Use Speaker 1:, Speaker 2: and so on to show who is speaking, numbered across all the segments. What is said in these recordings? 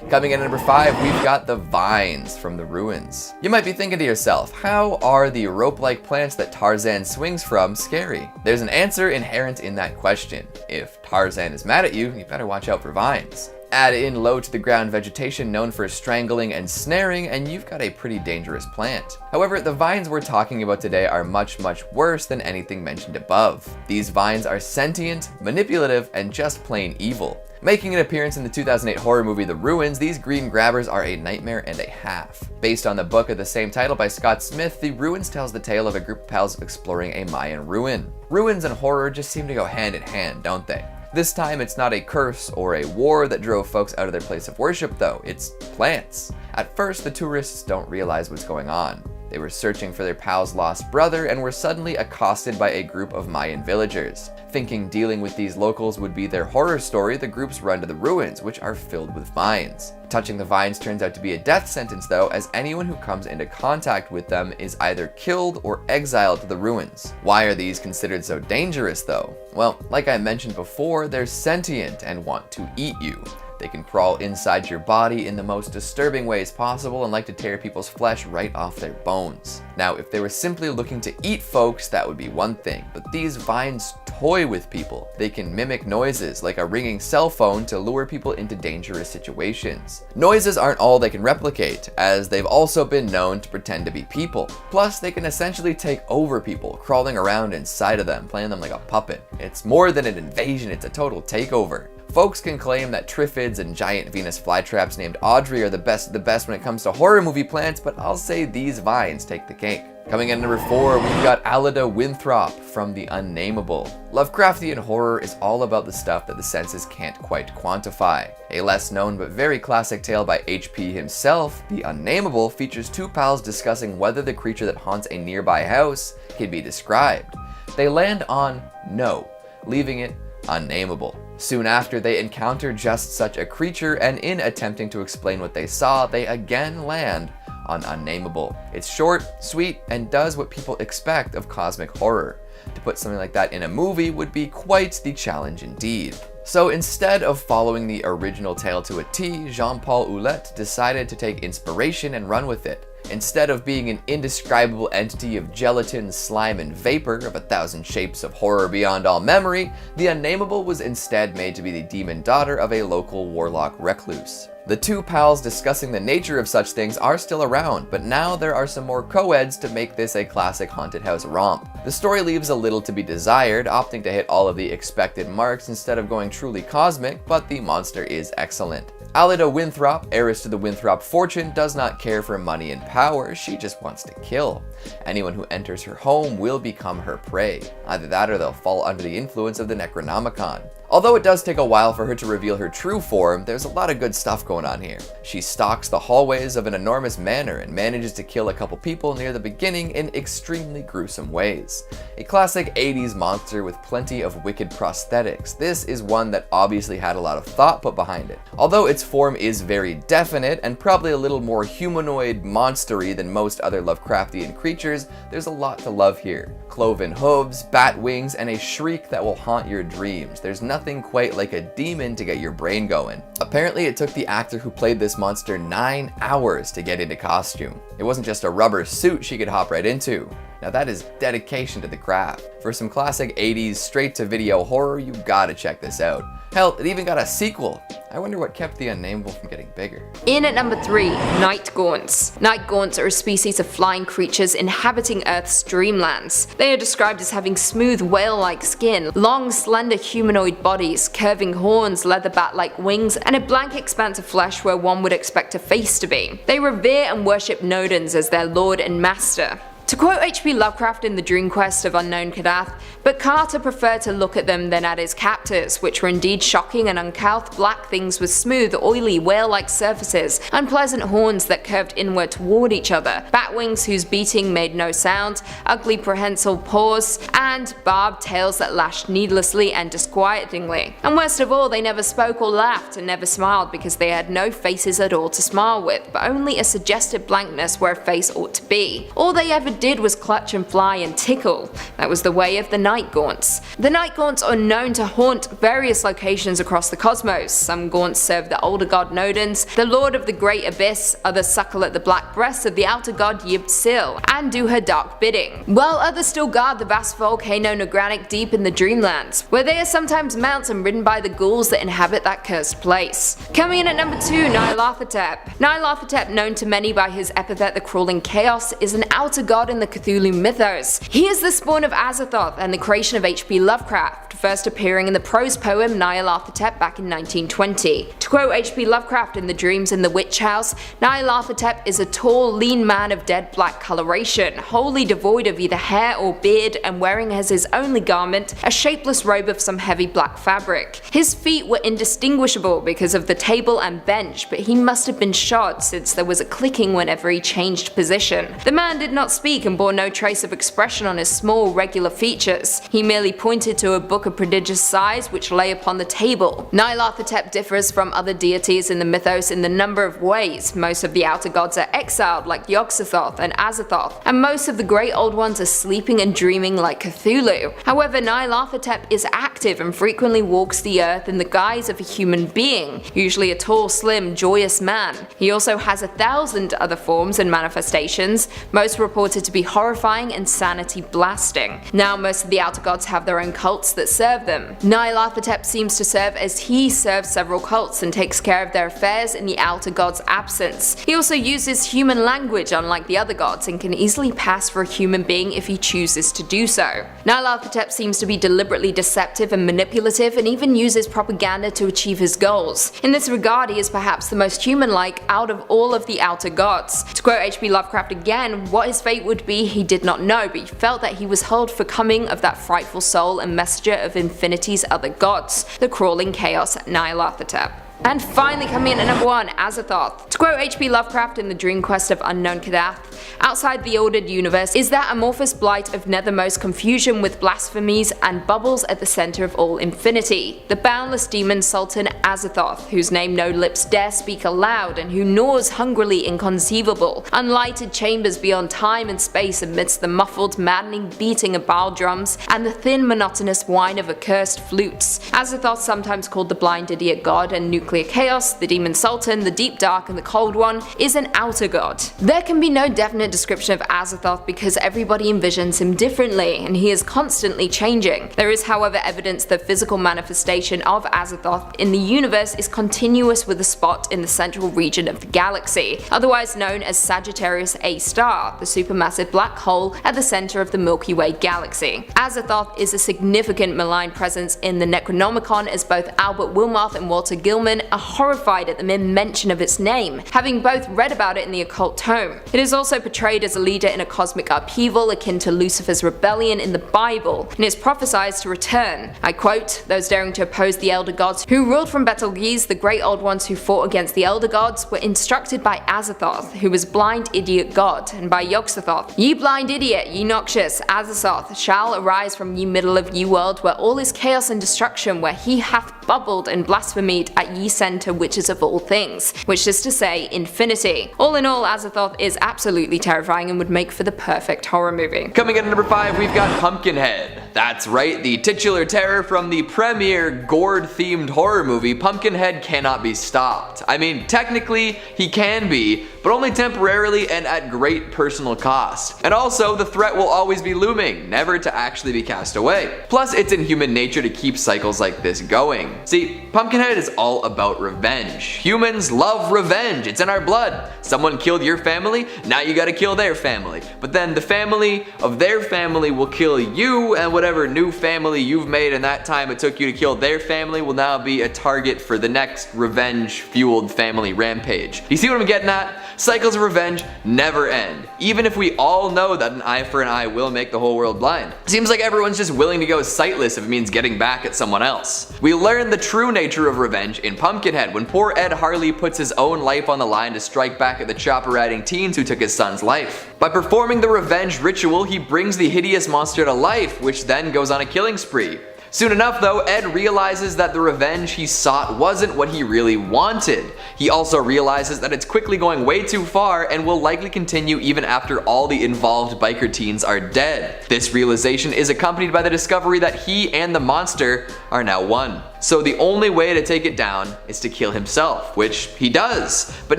Speaker 1: Coming in at number 5, we've got the vines from the ruins. You might be thinking to yourself, how are the rope-like plants that Tarzan swings from scary? There's an answer inherent in that question. If Tarzan is mad at you, you better watch out for vines. Add in low to the ground vegetation known for strangling and snaring, and you've got a pretty dangerous plant. However, the vines we're talking about today are much worse than anything mentioned above. These vines are sentient, manipulative, and just plain evil. Making an appearance in the 2008 horror movie The Ruins, these green grabbers are a nightmare and a half. Based on the book of the same title by Scott Smith, The Ruins tells the tale of a group of pals exploring a Mayan ruin. Ruins and horror just seem to go hand in hand, don't they? This time, it's not a curse or a war that drove folks out of their place of worship, though. It's plants. At first, the tourists don't realize what's going on. They were searching for their pal's lost brother and were suddenly accosted by a group of Mayan villagers. Thinking dealing with these locals would be their horror story, the groups run to the ruins, which are filled with vines. Touching the vines turns out to be a death sentence, though, as anyone who comes into contact with them is either killed or exiled to the ruins. Why are these considered so dangerous, though? Well, like I mentioned before, they're sentient and want to eat you. They can crawl inside your body in the most disturbing ways possible and like to tear people's flesh right off their bones. Now, if they were simply looking to eat folks, that would be one thing, but these vines toy with people. They can mimic noises, like a ringing cell phone, to lure people into dangerous situations. Noises aren't all they can replicate, as they've also been known to pretend to be people. Plus, they can essentially take over people, crawling around inside of them, playing them like a puppet. It's more than an invasion, it's a total takeover. Folks can claim that Triffids and giant Venus flytraps named Audrey are the best of the best when it comes to horror movie plants, but I'll say these vines take the cake. Coming in at number 4, we've got Alida Winthrop from the Unnamable. Lovecraftian horror is all about the stuff that the senses can't quite quantify. A less known but very classic tale by H.P. himself, The Unnamable features two pals discussing whether the creature that haunts a nearby house can be described. They land on no, leaving it unnameable. Soon after, they encounter just such a creature, and in attempting to explain what they saw, they again land on Unnamable. It's short, sweet, and does what people expect of cosmic horror. To put something like that in a movie would be quite the challenge indeed. So instead of following the original tale to a T, Jean-Paul Ouellette decided to take inspiration and run with it. Instead of being an indescribable entity of gelatin, slime, and vapor of 1,000 shapes of horror beyond all memory, the Unnamable was instead made to be the demon daughter of a local warlock recluse. The two pals discussing the nature of such things are still around, but now there are some more co-eds to make this a classic haunted house romp. The story leaves a little to be desired, opting to hit all of the expected marks instead of going truly cosmic, but the monster is excellent. Alida Winthrop, heiress to the Winthrop fortune, does not care for money and power, she just wants to kill. Anyone who enters her home will become her prey. Either that or they'll fall under the influence of the Necronomicon. Although it does take a while for her to reveal her true form, there's a lot of good stuff going on here. She stalks the hallways of an enormous manor and manages to kill a couple people near the beginning in extremely gruesome ways. A classic 80s monster with plenty of wicked prosthetics, this is one that obviously had a lot of thought put behind it. Although its form is very definite and probably a little more humanoid monstery than most other Lovecraftian creatures, there's a lot to love here. Cloven hooves, bat wings, and a shriek that will haunt your dreams. There's nothing quite like a demon to get your brain going. Apparently, it took the actor who played this monster 9 hours to get into costume. It wasn't just a rubber suit she could hop right into. Now that is dedication to the craft. For some classic 80s straight-to-video horror, you gotta check this out. Hell, it even got a sequel. I wonder what kept the Unnamable from getting bigger.
Speaker 2: In at number 3, Night Gaunts. Night Gaunts are a species of flying creatures inhabiting Earth's dreamlands. They are described as having smooth whale-like skin, long slender humanoid bodies, curving horns, leather bat-like wings, and a blank expanse of flesh where one would expect a face to be. They revere and worship Nodens as their lord and master. To quote H.P. Lovecraft in The Dream Quest of Unknown Kadath, but Carter preferred to look at them than at his captors, which were indeed shocking and uncouth black things with smooth, oily, whale-like surfaces, unpleasant horns that curved inward toward each other, bat wings whose beating made no sound, ugly prehensile paws, and barbed tails that lashed needlessly and disquietingly. And worst of all, they never spoke or laughed and never smiled because they had no faces at all to smile with, but only a suggestive blankness where a face ought to be. All they ever it did was clutch and fly and tickle. That was the way of the Night Gaunts. The Night Gaunts are known to haunt various locations across the cosmos. Some Gaunts serve the older god Nodens, the lord of the great abyss, others suckle at the black breasts of the outer god Yggdrasil and do her dark bidding, while others still guard the vast volcano Nagranic deep in the Dreamlands, where they are sometimes mounted and ridden by the ghouls that inhabit that cursed place. Coming in at number 2, Nyatep. Nyatep, known to many by his epithet the Crawling Chaos, is an outer god in the Cthulhu mythos. He is the spawn of Azathoth and the creation of H.P. Lovecraft, first appearing in the prose poem Nyatep back in 1920. To quote H.P. Lovecraft in The Dreams in the Witch House, Nyatep is a tall, lean man of dead black coloration, wholly devoid of either hair or beard, and wearing as his only garment a shapeless robe of some heavy black fabric. His feet were indistinguishable because of the table and bench, but he must have been shod since there was a clicking whenever he changed position. The man did not speak and bore no trace of expression on his small, regular features. He merely pointed to a book of prodigious size which lay upon the table. Nyatep differs from other deities in the mythos in the number of ways. Most of the outer gods are exiled like Yog-Sothoth and Azathoth, and most of the great old ones are sleeping and dreaming like Cthulhu. However, Nyatep is active and frequently walks the earth in the guise of a human being, usually a tall, slim, joyous man. He also has 1,000 other forms and manifestations, most reported to be horrifying and sanity blasting. Now most of the outer gods have their own cults that serve them. Nyatep seems to serve as he serves several cults and takes care of their affairs in the outer god's absence. He also uses human language unlike the other gods and can easily pass for a human being if he chooses to do so. Nyatep seems to be deliberately deceptive and manipulative and even uses propaganda to achieve his goals. In this regard, he is perhaps the most human-like out of all of the outer gods. To quote H.P. Lovecraft again, what his fate would be he did not know, but he felt that he was held for coming of that frightful soul and messenger of infinity's other gods, the Crawling Chaos Nyatep. And finally coming in at number 1, Azathoth. To quote H.P. Lovecraft in The Dream Quest of Unknown Kadath, outside the ordered universe is that amorphous blight of nethermost confusion with blasphemies and bubbles at the center of all infinity, the boundless demon Sultan Azathoth, whose name no lips dare speak aloud and who gnaws hungrily inconceivable, unlighted chambers beyond time and space amidst the muffled, maddening beating of bowl drums and the thin, monotonous whine of accursed flutes. Azathoth, sometimes called the blind idiot god and nuclear chaos, the demon sultan, the deep dark and the cold one, is an outer god. There can be no definite description of Azathoth because everybody envisions him differently and he is constantly changing. There is however evidence the physical manifestation of Azathoth in the universe is continuous with a spot in the central region of the galaxy, otherwise known as Sagittarius A star, the supermassive black hole at the center of the Milky Way galaxy. Azathoth is a significant malign presence in the Necronomicon, as both Albert Wilmarth and Walter Gilman are horrified at the mere mention of its name, having both read about it in the occult tome. It is also portrayed as a leader in a cosmic upheaval akin to Lucifer's rebellion in the Bible, and is prophesied to return. I quote, "Those daring to oppose the elder gods who ruled from Betelgeuse, the great old ones who fought against the elder gods, were instructed by Azathoth, who was blind idiot god, and by Yog-Sothoth, ye blind idiot, ye noxious, Azathoth shall arise from ye middle of ye world, where all is chaos and destruction, where he hath bubbled and blasphemed at ye center witches of all things," which is to say, infinity. All in all, Azathoth is absolutely terrifying and would make for the perfect horror movie.
Speaker 1: Coming in at number 5, we've got Pumpkinhead. That's right, the titular terror from the premier gourd-themed horror movie. Pumpkinhead cannot be stopped. I mean, technically, he can be, but only temporarily and at great personal cost. And also, the threat will always be looming, never to actually be cast away. Plus, it's in human nature to keep cycles like this going. See, Pumpkinhead is all about revenge. Humans love revenge, it's in our blood. Someone killed your family, now you gotta kill their family. But then the family of their family will kill you, and whatever new family you've made in that time it took you to kill their family will now be a target for the next revenge-fueled family rampage. You see what I'm getting at? Cycles of revenge never end, even if we all know that an eye for an eye will make the whole world blind. Seems like everyone's just willing to go sightless if it means getting back at someone else. We learn the true nature of revenge in Pumpkinhead when poor Ed Harley puts his own life on the line to strike back at the chopper-riding teens who took his son's life. By performing the revenge ritual, he brings the hideous monster to life, which then goes on a killing spree. Soon enough though, Ed realizes that the revenge he sought wasn't what he really wanted. He also realizes that it's quickly going way too far and will likely continue even after all the involved biker teens are dead. This realization is accompanied by the discovery that he and the monster are now one. So the only way to take it down is to kill himself, which he does. But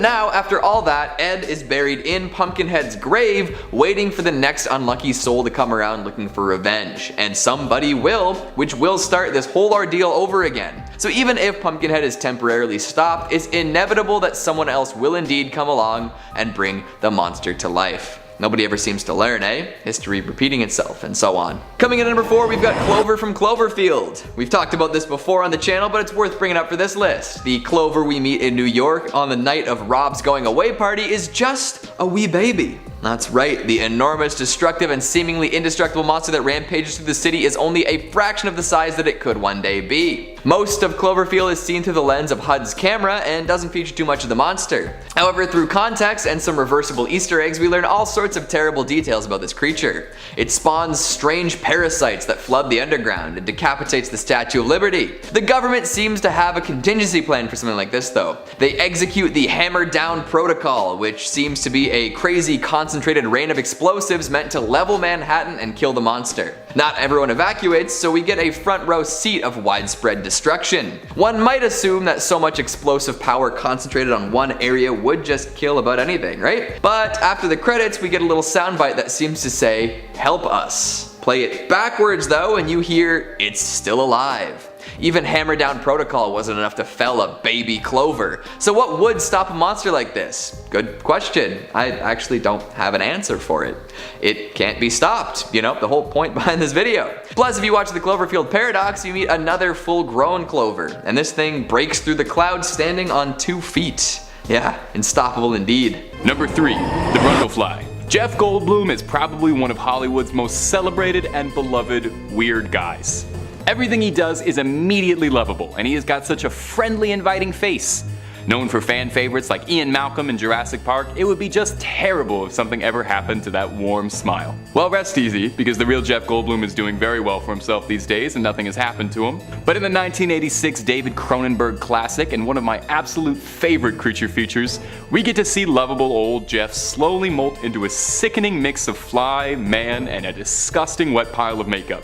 Speaker 1: now, after all that, Ed is buried in Pumpkinhead's grave, waiting for the next unlucky soul to come around looking for revenge. And somebody will, which will start this whole ordeal over again. So even if Pumpkinhead is temporarily stopped, it's inevitable that someone else will indeed come along and bring the monster to life. Nobody ever seems to learn, eh? History repeating itself, and so on. Coming in at number 4, we've got Clover from Cloverfield. We've talked about this before on the channel, but it's worth bringing up for this list. The Clover we meet in New York on the night of Rob's going away party is just a wee baby. That's right, the enormous, destructive, and seemingly indestructible monster that rampages through the city is only a fraction of the size that it could one day be. Most of Cloverfield is seen through the lens of HUD's camera and doesn't feature too much of the monster. However, through context and some reversible Easter eggs, we learn all sorts of terrible details about this creature. It spawns strange parasites that flood the underground and decapitates the Statue of Liberty. The government seems to have a contingency plan for something like this though. They execute the Hammer Down Protocol, which seems to be a crazy concentrated rain of explosives meant to level Manhattan and kill the monster. Not everyone evacuates, so we get a front row seat of widespread destruction. One might assume that so much explosive power concentrated on one area would just kill about anything, right? But after the credits, we get a little soundbite that seems to say, "Help us." Play it backwards though, and you hear, "It's still alive." Even Hammer Down Protocol wasn't enough to fell a baby Clover. So what would stop a monster like this? Good question. I actually don't have an answer for it. It can't be stopped, you know, the whole point behind this video. Plus, if you watch the Cloverfield Paradox, you meet another full-grown Clover, and this thing breaks through the clouds standing on 2 feet. Yeah, unstoppable indeed.
Speaker 3: Number 3, the Brundlefly. Jeff Goldblum is probably one of Hollywood's most celebrated and beloved weird guys. Everything he does is immediately lovable, and he has got such a friendly, inviting face. Known for fan favorites like Ian Malcolm in Jurassic Park, it would be just terrible if something ever happened to that warm smile. Well, rest easy, because the real Jeff Goldblum is doing very well for himself these days and nothing has happened to him. But in the 1986 David Cronenberg classic, and one of my absolute favorite creature features, we get to see lovable old Jeff slowly molt into a sickening mix of fly, man, and a disgusting wet pile of makeup.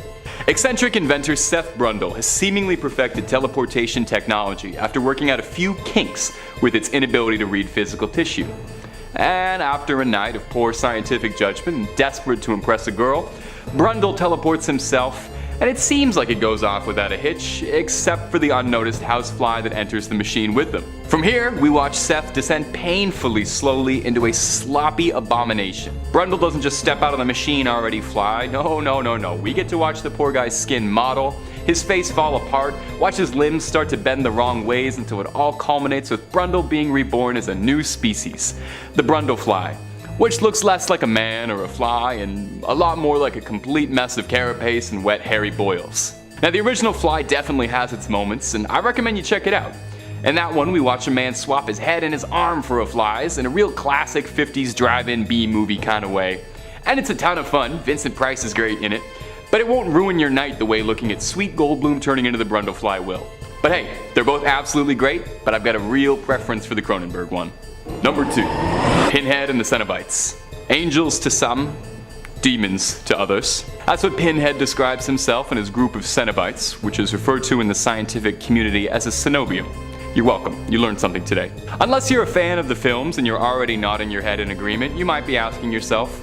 Speaker 3: Eccentric inventor Seth Brundle has seemingly perfected teleportation technology after working out a few kinks with its inability to read physical tissue. And after a night of poor scientific judgment and desperate to impress a girl, Brundle teleports himself, and it seems like it goes off without a hitch, except for the unnoticed housefly that enters the machine with them. From here, we watch Seth descend painfully slowly into a sloppy abomination. Brundle doesn't just step out of the machine already fly, no. We get to watch the poor guy's skin model, his face fall apart, watch his limbs start to bend the wrong ways until it all culminates with Brundle being reborn as a new species, the Brundlefly, which looks less like a man or a fly and a lot more like a complete mess of carapace and wet hairy boils. Now the original Fly definitely has its moments, and I recommend you check it out. In that one, we watch a man swap his head and his arm for a fly's in a real classic 50s drive-in B-movie kind of way. And it's a ton of fun, Vincent Price is great in it, but it won't ruin your night the way looking at sweet Goldblum turning into the Brundlefly will. But hey, they're both absolutely great, but I've got a real preference for the Cronenberg one. Number 2, Pinhead and the Cenobites. Angels to some, demons to others. That's what Pinhead describes himself and his group of Cenobites, which is referred to in the scientific community as a cenobium. You're welcome, you learned something today. Unless you're a fan of the films and you're already nodding your head in agreement, you might be asking yourself,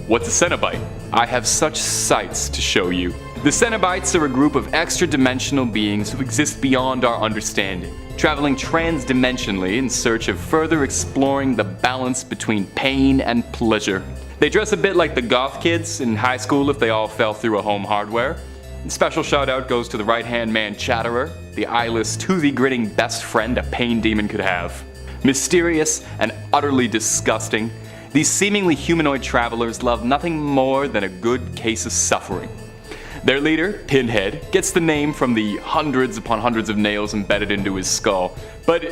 Speaker 3: what's a Cenobite? I have such sights to show you. The Cenobites are a group of extra-dimensional beings who exist beyond our understanding, traveling trans-dimensionally in search of further exploring the balance between pain and pleasure. They dress a bit like the goth kids in high school if they all fell through a home hardware. And special shout out goes to the right-hand man Chatterer, the eyeless, toothy-gritting best friend a pain demon could have. Mysterious and utterly disgusting, these seemingly humanoid travelers love nothing more than a good case of suffering. Their leader, Pinhead, gets the name from the hundreds upon hundreds of nails embedded into his skull, but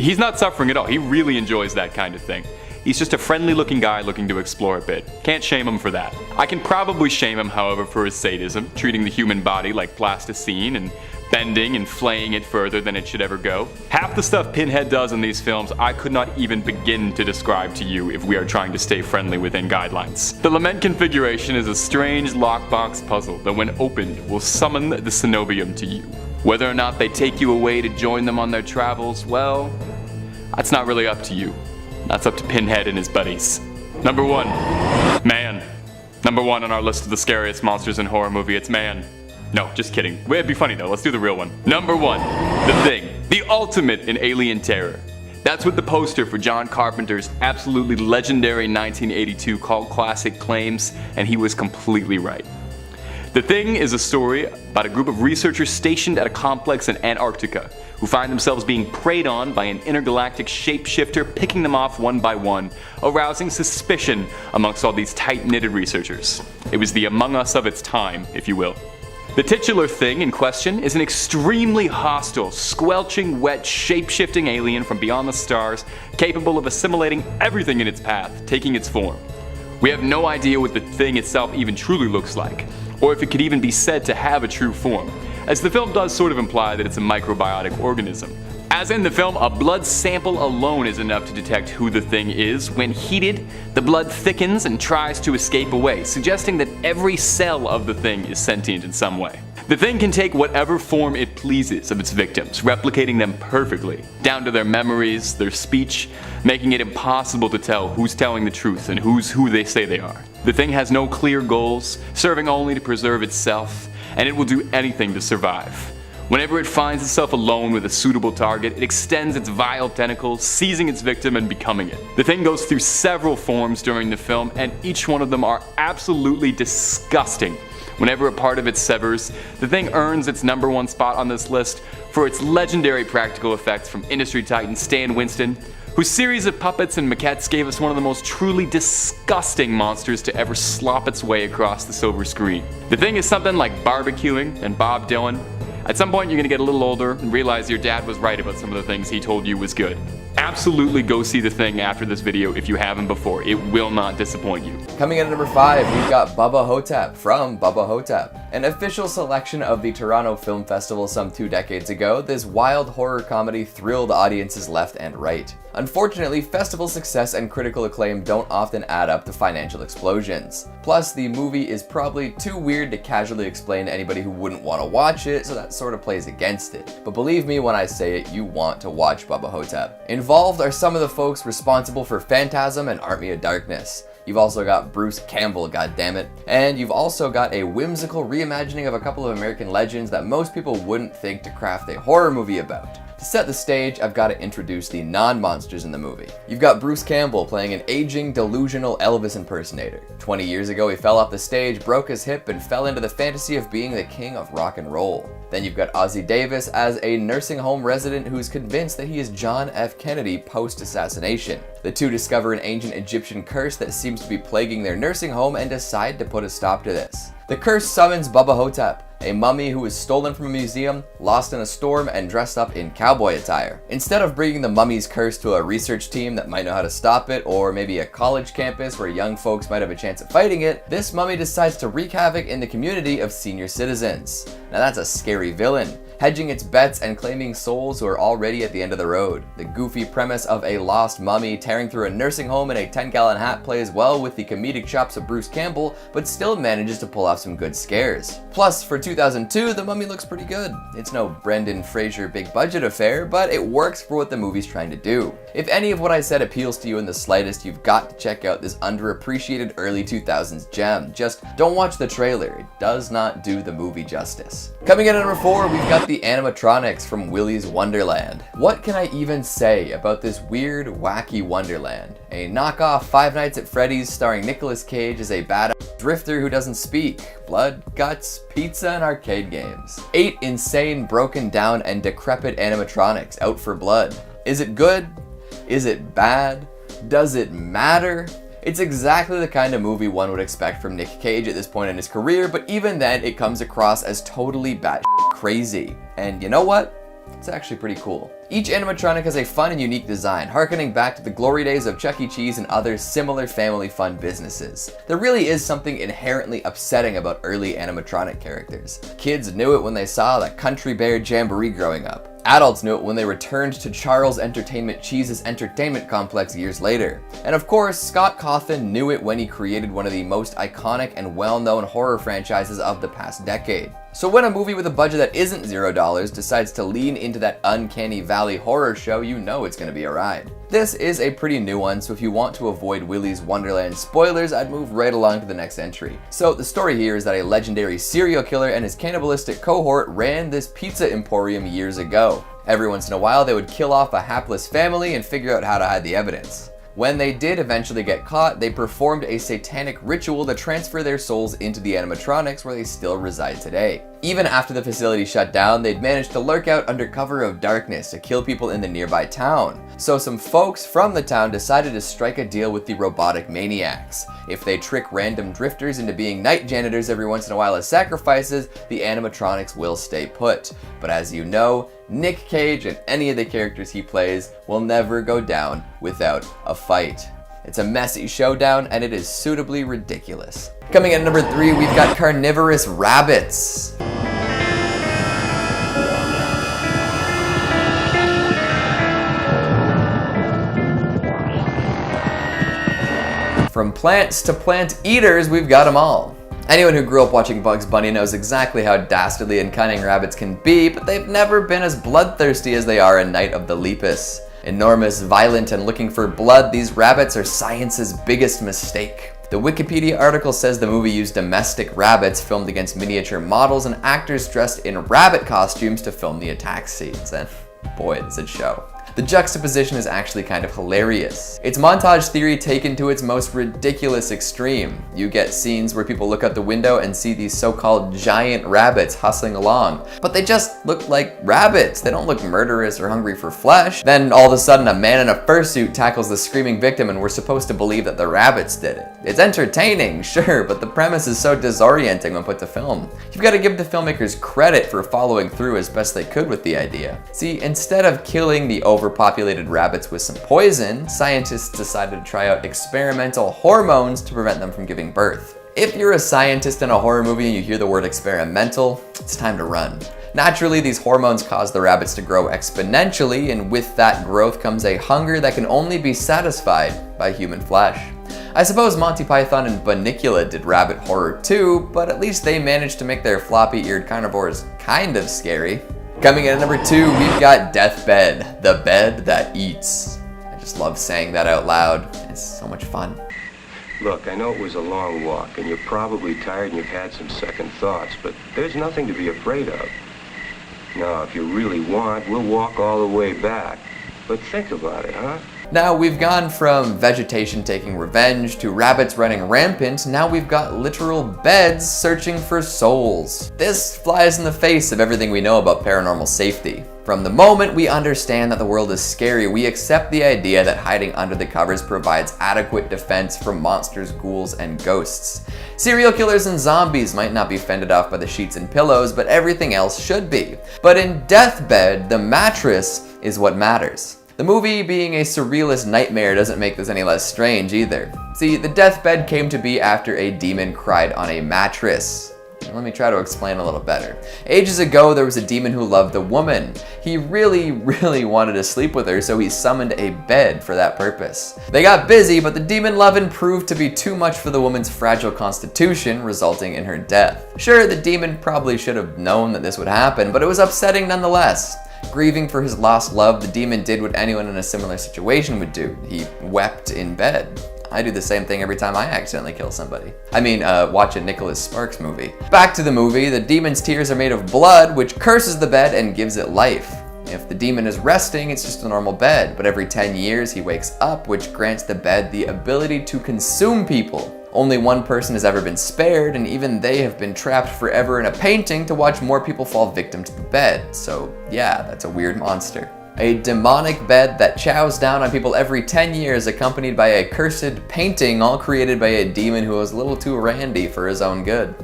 Speaker 3: he's not suffering at all. He really enjoys that kind of thing. He's just a friendly looking guy looking to explore a bit. Can't shame him for that. I can probably shame him, however, for his sadism, treating the human body like plasticine and bending and flaying it further than it should ever go. Half the stuff Pinhead does in these films I could not even begin to describe to you if we are trying to stay friendly within guidelines. The lament configuration is a strange lockbox puzzle that when opened will summon the Cenobium to you. Whether or not they take you away to join them on their travels, well, that's not really up to you. That's up to Pinhead and his buddies. Number 1, man. Number 1 on our list of the scariest monsters in horror movie, it's man. No, just kidding. It'd be funny though, let's do the real one. Number 1, The Thing. The ultimate in alien terror. That's what the poster for John Carpenter's absolutely legendary 1982 cult classic claims, and he was completely right. The Thing is a story about a group of researchers stationed at a complex in Antarctica who find themselves being preyed on by an intergalactic shapeshifter picking them off one by one, arousing suspicion amongst all these tight-knitted researchers. It was the Among Us of its time, if you will. The titular thing in question is an extremely hostile, squelching, wet, shape-shifting alien from beyond the stars, capable of assimilating everything in its path, taking its form. We have no idea what the thing itself even truly looks like, or if it could even be said to have a true form, as the film does sort of imply that it's a microbiotic organism. As in the film, a blood sample alone is enough to detect who the thing is. When heated, the blood thickens and tries to escape away, suggesting that every cell of the thing is sentient in some way. The thing can take whatever form it pleases of its victims, replicating them perfectly, down to their memories, their speech, making it impossible to tell who's telling the truth and who's who they say they are. The thing has no clear goals, serving only to preserve itself, and it will do anything to survive. Whenever it finds itself alone with a suitable target, it extends its vile tentacles, seizing its victim and becoming it. The thing goes through several forms during the film, and each one of them are absolutely disgusting. Whenever a part of it severs, the thing earns its number 1 spot on this list for its legendary practical effects from industry titan Stan Winston, whose series of puppets and maquettes gave us one of the most truly disgusting monsters to ever slop its way across the silver screen. The thing is something like barbecuing and Bob Dylan. At some point you're gonna get a little older and realize your dad was right about some of the things he told you was good. Absolutely go see The Thing after this video if you haven't before. It will not disappoint you.
Speaker 1: Coming in at number 5, we've got Bubba Hotap from Bubba Hotap. An official selection of the Toronto Film Festival some 2 decades ago, this wild horror comedy thrilled audiences left and right. Unfortunately, festival success and critical acclaim don't often add up to financial explosions. Plus, the movie is probably too weird to casually explain to anybody who wouldn't want to watch it, so that sort of plays against it. But believe me when I say it, you want to watch Bubba Hotap. Involved are some of the folks responsible for Phantasm and Army of Darkness. You've also got Bruce Campbell, goddammit. And you've also got a whimsical reimagining of a couple of American legends that most people wouldn't think to craft a horror movie about. To set the stage, I've got to introduce the non-monsters in the movie. You've got Bruce Campbell playing an aging, delusional Elvis impersonator. 20 years ago, he fell off the stage, broke his hip, and fell into the fantasy of being the king of rock and roll. Then you've got Ozzie Davis as a nursing home resident who's convinced that he is John F. Kennedy post-assassination. The two discover an ancient Egyptian curse that seems to be plaguing their nursing home and decide to put a stop to this. The curse summons Bubba Hotap, a mummy who was stolen from a museum, lost in a storm, and dressed up in cowboy attire. Instead of bringing the mummy's curse to a research team that might know how to stop it, or maybe a college campus where young folks might have a chance at fighting it, this mummy decides to wreak havoc in the community of senior citizens. Now that's a scary villain, hedging its bets and claiming souls who are already at the end of the road. The goofy premise of a lost mummy tearing through a nursing home in a 10-gallon hat plays well with the comedic chops of Bruce Campbell, but still manages to pull off some good scares. Plus, for 2002, The Mummy looks pretty good. It's no Brendan Fraser big budget affair, but it works for what the movie's trying to do. If any of what I said appeals to you in the slightest, you've got to check out this underappreciated early 2000s gem. Just don't watch the trailer, it does not do the movie justice. Coming in at number 4, we've got the animatronics from Wilys Wonderland. What can I even say about this weird, wacky wonderland? A knockoff Five Nights at Freddy's starring Nicolas Cage as a badass drifter who doesn't speak. Blood, guts, pizza, and arcade games. 8 insane, broken down, and decrepit animatronics out for blood. Is it good? Is it bad? Does it matter? It's exactly the kind of movie one would expect from Nick Cage at this point in his career, but even then it comes across as totally batshit crazy. And you know what? It's actually pretty cool. Each animatronic has a fun and unique design, harkening back to the glory days of Chuck E. Cheese and other similar family fun businesses. There really is something inherently upsetting about early animatronic characters. Kids knew it when they saw the Country Bear Jamboree growing up. Adults knew it when they returned to Charles Entertainment Cheese's entertainment complex years later. And of course, Scott Cawthon knew it when he created one of the most iconic and well-known horror franchises of the past decade. So when a movie with a budget that isn't $0 decides to lean into that uncanny valley horror show, you know it's gonna be a ride. This is a pretty new one, so if you want to avoid Willy's Wonderland spoilers, I'd move right along to the next entry. So the story here is that a legendary serial killer and his cannibalistic cohort ran this pizza emporium years ago. Every once in a while, they would kill off a hapless family and figure out how to hide the evidence. When they did eventually get caught, they performed a satanic ritual to transfer their souls into the animatronics where they still reside today. Even after the facility shut down, they'd managed to lurk out under cover of darkness to kill people in the nearby town. So some folks from the town decided to strike a deal with the robotic maniacs. If they trick random drifters into being night janitors every once in a while as sacrifices, the animatronics will stay put. But as you know, Nick Cage and any of the characters he plays will never go down without a fight. It's a messy showdown and it is suitably ridiculous. Coming in at number 3, we've got carnivorous rabbits. From plants to plant eaters, we've got them all. Anyone who grew up watching Bugs Bunny knows exactly how dastardly and cunning rabbits can be, but they've never been as bloodthirsty as they are in Night of the Lepus. Enormous, violent, and looking for blood, these rabbits are science's biggest mistake. The Wikipedia article says the movie used domestic rabbits filmed against miniature models and actors dressed in rabbit costumes to film the attack scenes, and boy, does it show. The juxtaposition is actually kind of hilarious. It's montage theory taken to its most ridiculous extreme. You get scenes where people look out the window and see these so-called giant rabbits hustling along, but they just look like rabbits. They don't look murderous or hungry for flesh. Then all of a sudden a man in a fursuit tackles the screaming victim and we're supposed to believe that the rabbits did it. It's entertaining, sure, but the premise is so disorienting when put to film. You've got to give the filmmakers credit for following through as best they could with the idea. See, instead of killing the overpopulated rabbits with some poison, scientists decided to try out experimental hormones to prevent them from giving birth. If you're a scientist in a horror movie and you hear the word experimental, it's time to run. Naturally, these hormones cause the rabbits to grow exponentially, and with that growth comes a hunger that can only be satisfied by human flesh. I suppose Monty Python and Bunnicula did rabbit horror too, but at least they managed to make their floppy-eared carnivores kind of scary. Coming in at number 2, we've got Deathbed, the bed that eats. I just love saying that out loud. It's so much fun.
Speaker 4: Look, I know it was a long walk, and you're probably tired and you've had some second thoughts, but there's nothing to be afraid of. Now, if you really want, we'll walk all the way back. But think about it, huh?
Speaker 1: Now we've gone from vegetation taking revenge to rabbits running rampant, now we've got literal beds searching for souls. This flies in the face of everything we know about paranormal safety. From the moment we understand that the world is scary, we accept the idea that hiding under the covers provides adequate defense from monsters, ghouls, and ghosts. Serial killers and zombies might not be fended off by the sheets and pillows, but everything else should be. But in Deathbed, the mattress is what matters. The movie being a surrealist nightmare doesn't make this any less strange either. See, the deathbed came to be after a demon cried on a mattress. Let me try to explain a little better. Ages ago, there was a demon who loved a woman. He really wanted to sleep with her, so he summoned a bed for that purpose. They got busy, but the demon lovin' proved to be too much for the woman's fragile constitution, resulting in her death. Sure, the demon probably should have known that this would happen, but it was upsetting nonetheless. Grieving for his lost love, the demon did what anyone in a similar situation would do. He wept in bed. I do the same thing every time I accidentally kill somebody. I mean, watch a Nicholas Sparks movie. Back to the movie, the demon's tears are made of blood, which curses the bed and gives it life. If the demon is resting, it's just a normal bed, but every 10 years he wakes up, which grants the bed the ability to consume people. Only one person has ever been spared, and even they have been trapped forever in a painting to watch more people fall victim to the bed. So yeah, that's a weird monster. A demonic bed that chows down on people every 10 years, accompanied by a cursed painting, all created by a demon who was a little too randy for his own good.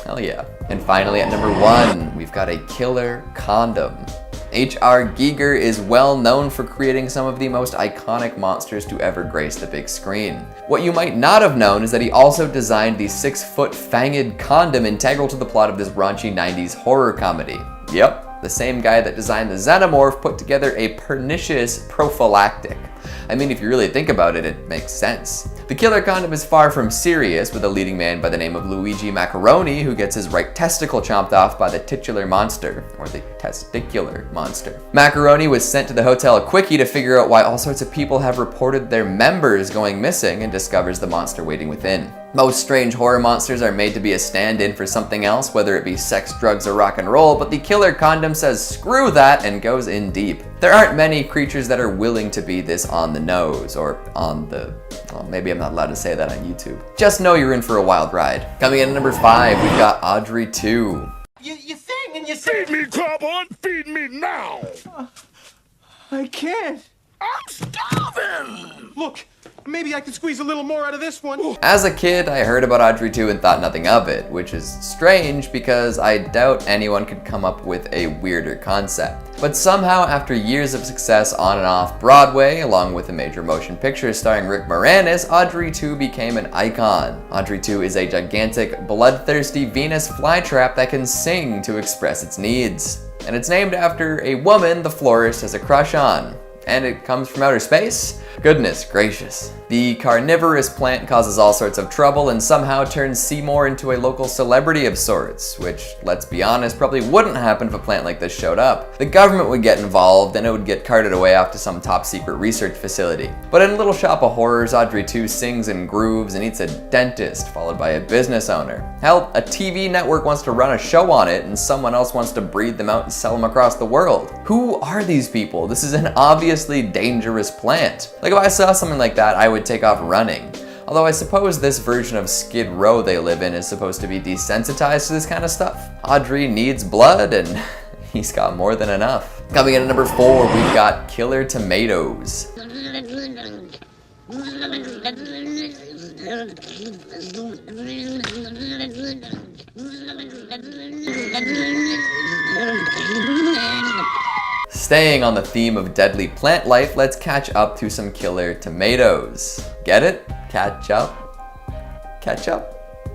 Speaker 1: Hell yeah. And finally at number 1, we've got a killer condom. H.R. Giger is well known for creating some of the most iconic monsters to ever grace the big screen. What you might not have known is that he also designed the 6-foot fanged condom integral to the plot of this raunchy 90s horror comedy. Yep, the same guy that designed the Xenomorph put together a pernicious prophylactic. I mean, if you really think about it, it makes sense. The killer condom is far from serious, with a leading man by the name of Luigi Macaroni who gets his right testicle chomped off by the titular monster, or the testicular monster. Macaroni was sent to the hotel quickie to figure out why all sorts of people have reported their members going missing and discovers the monster waiting within. Most strange horror monsters are made to be a stand-in for something else, whether it be sex, drugs, or rock and roll, but the killer condom says screw that and goes in deep. There aren't many creatures that are willing to be this on the nose, or on the, well, maybe I'm not allowed to say that on YouTube. Just know you're in for a wild ride. Coming in at number 5, we've got Audrey II.
Speaker 5: You sing and you sing.
Speaker 6: Feed me, Goblin! Feed me now!
Speaker 5: I can't.
Speaker 6: I'm starving!
Speaker 5: Look, maybe I can squeeze a little more out of this one.
Speaker 1: As a kid, I heard about Audrey II and thought nothing of it, which is strange because I doubt anyone could come up with a weirder concept. But somehow, after years of success on and off Broadway, along with a major motion picture starring Rick Moranis, Audrey II became an icon. Audrey II is a gigantic, bloodthirsty Venus flytrap that can sing to express its needs. And it's named after a woman the florist has a crush on. And it comes from outer space? Goodness gracious. The carnivorous plant causes all sorts of trouble and somehow turns Seymour into a local celebrity of sorts, which, let's be honest, probably wouldn't happen if a plant like this showed up. The government would get involved and it would get carted away off to some top secret research facility. But in Little Shop of Horrors, Audrey II sings and grooves and eats a dentist, followed by a business owner. Hell, a TV network wants to run a show on it and someone else wants to breed them out and sell them across the world. Who are these people? This is an obviously dangerous plant. Like, if I saw something like that, I would take off running. Although I suppose this version of Skid Row they live in is supposed to be desensitized to this kind of stuff. Audrey needs blood and he's got more than enough. Coming in at number 4, we've got Killer Tomatoes. Staying on the theme of deadly plant life, let's catch up to some killer tomatoes. Get it? Catch up? Catch up?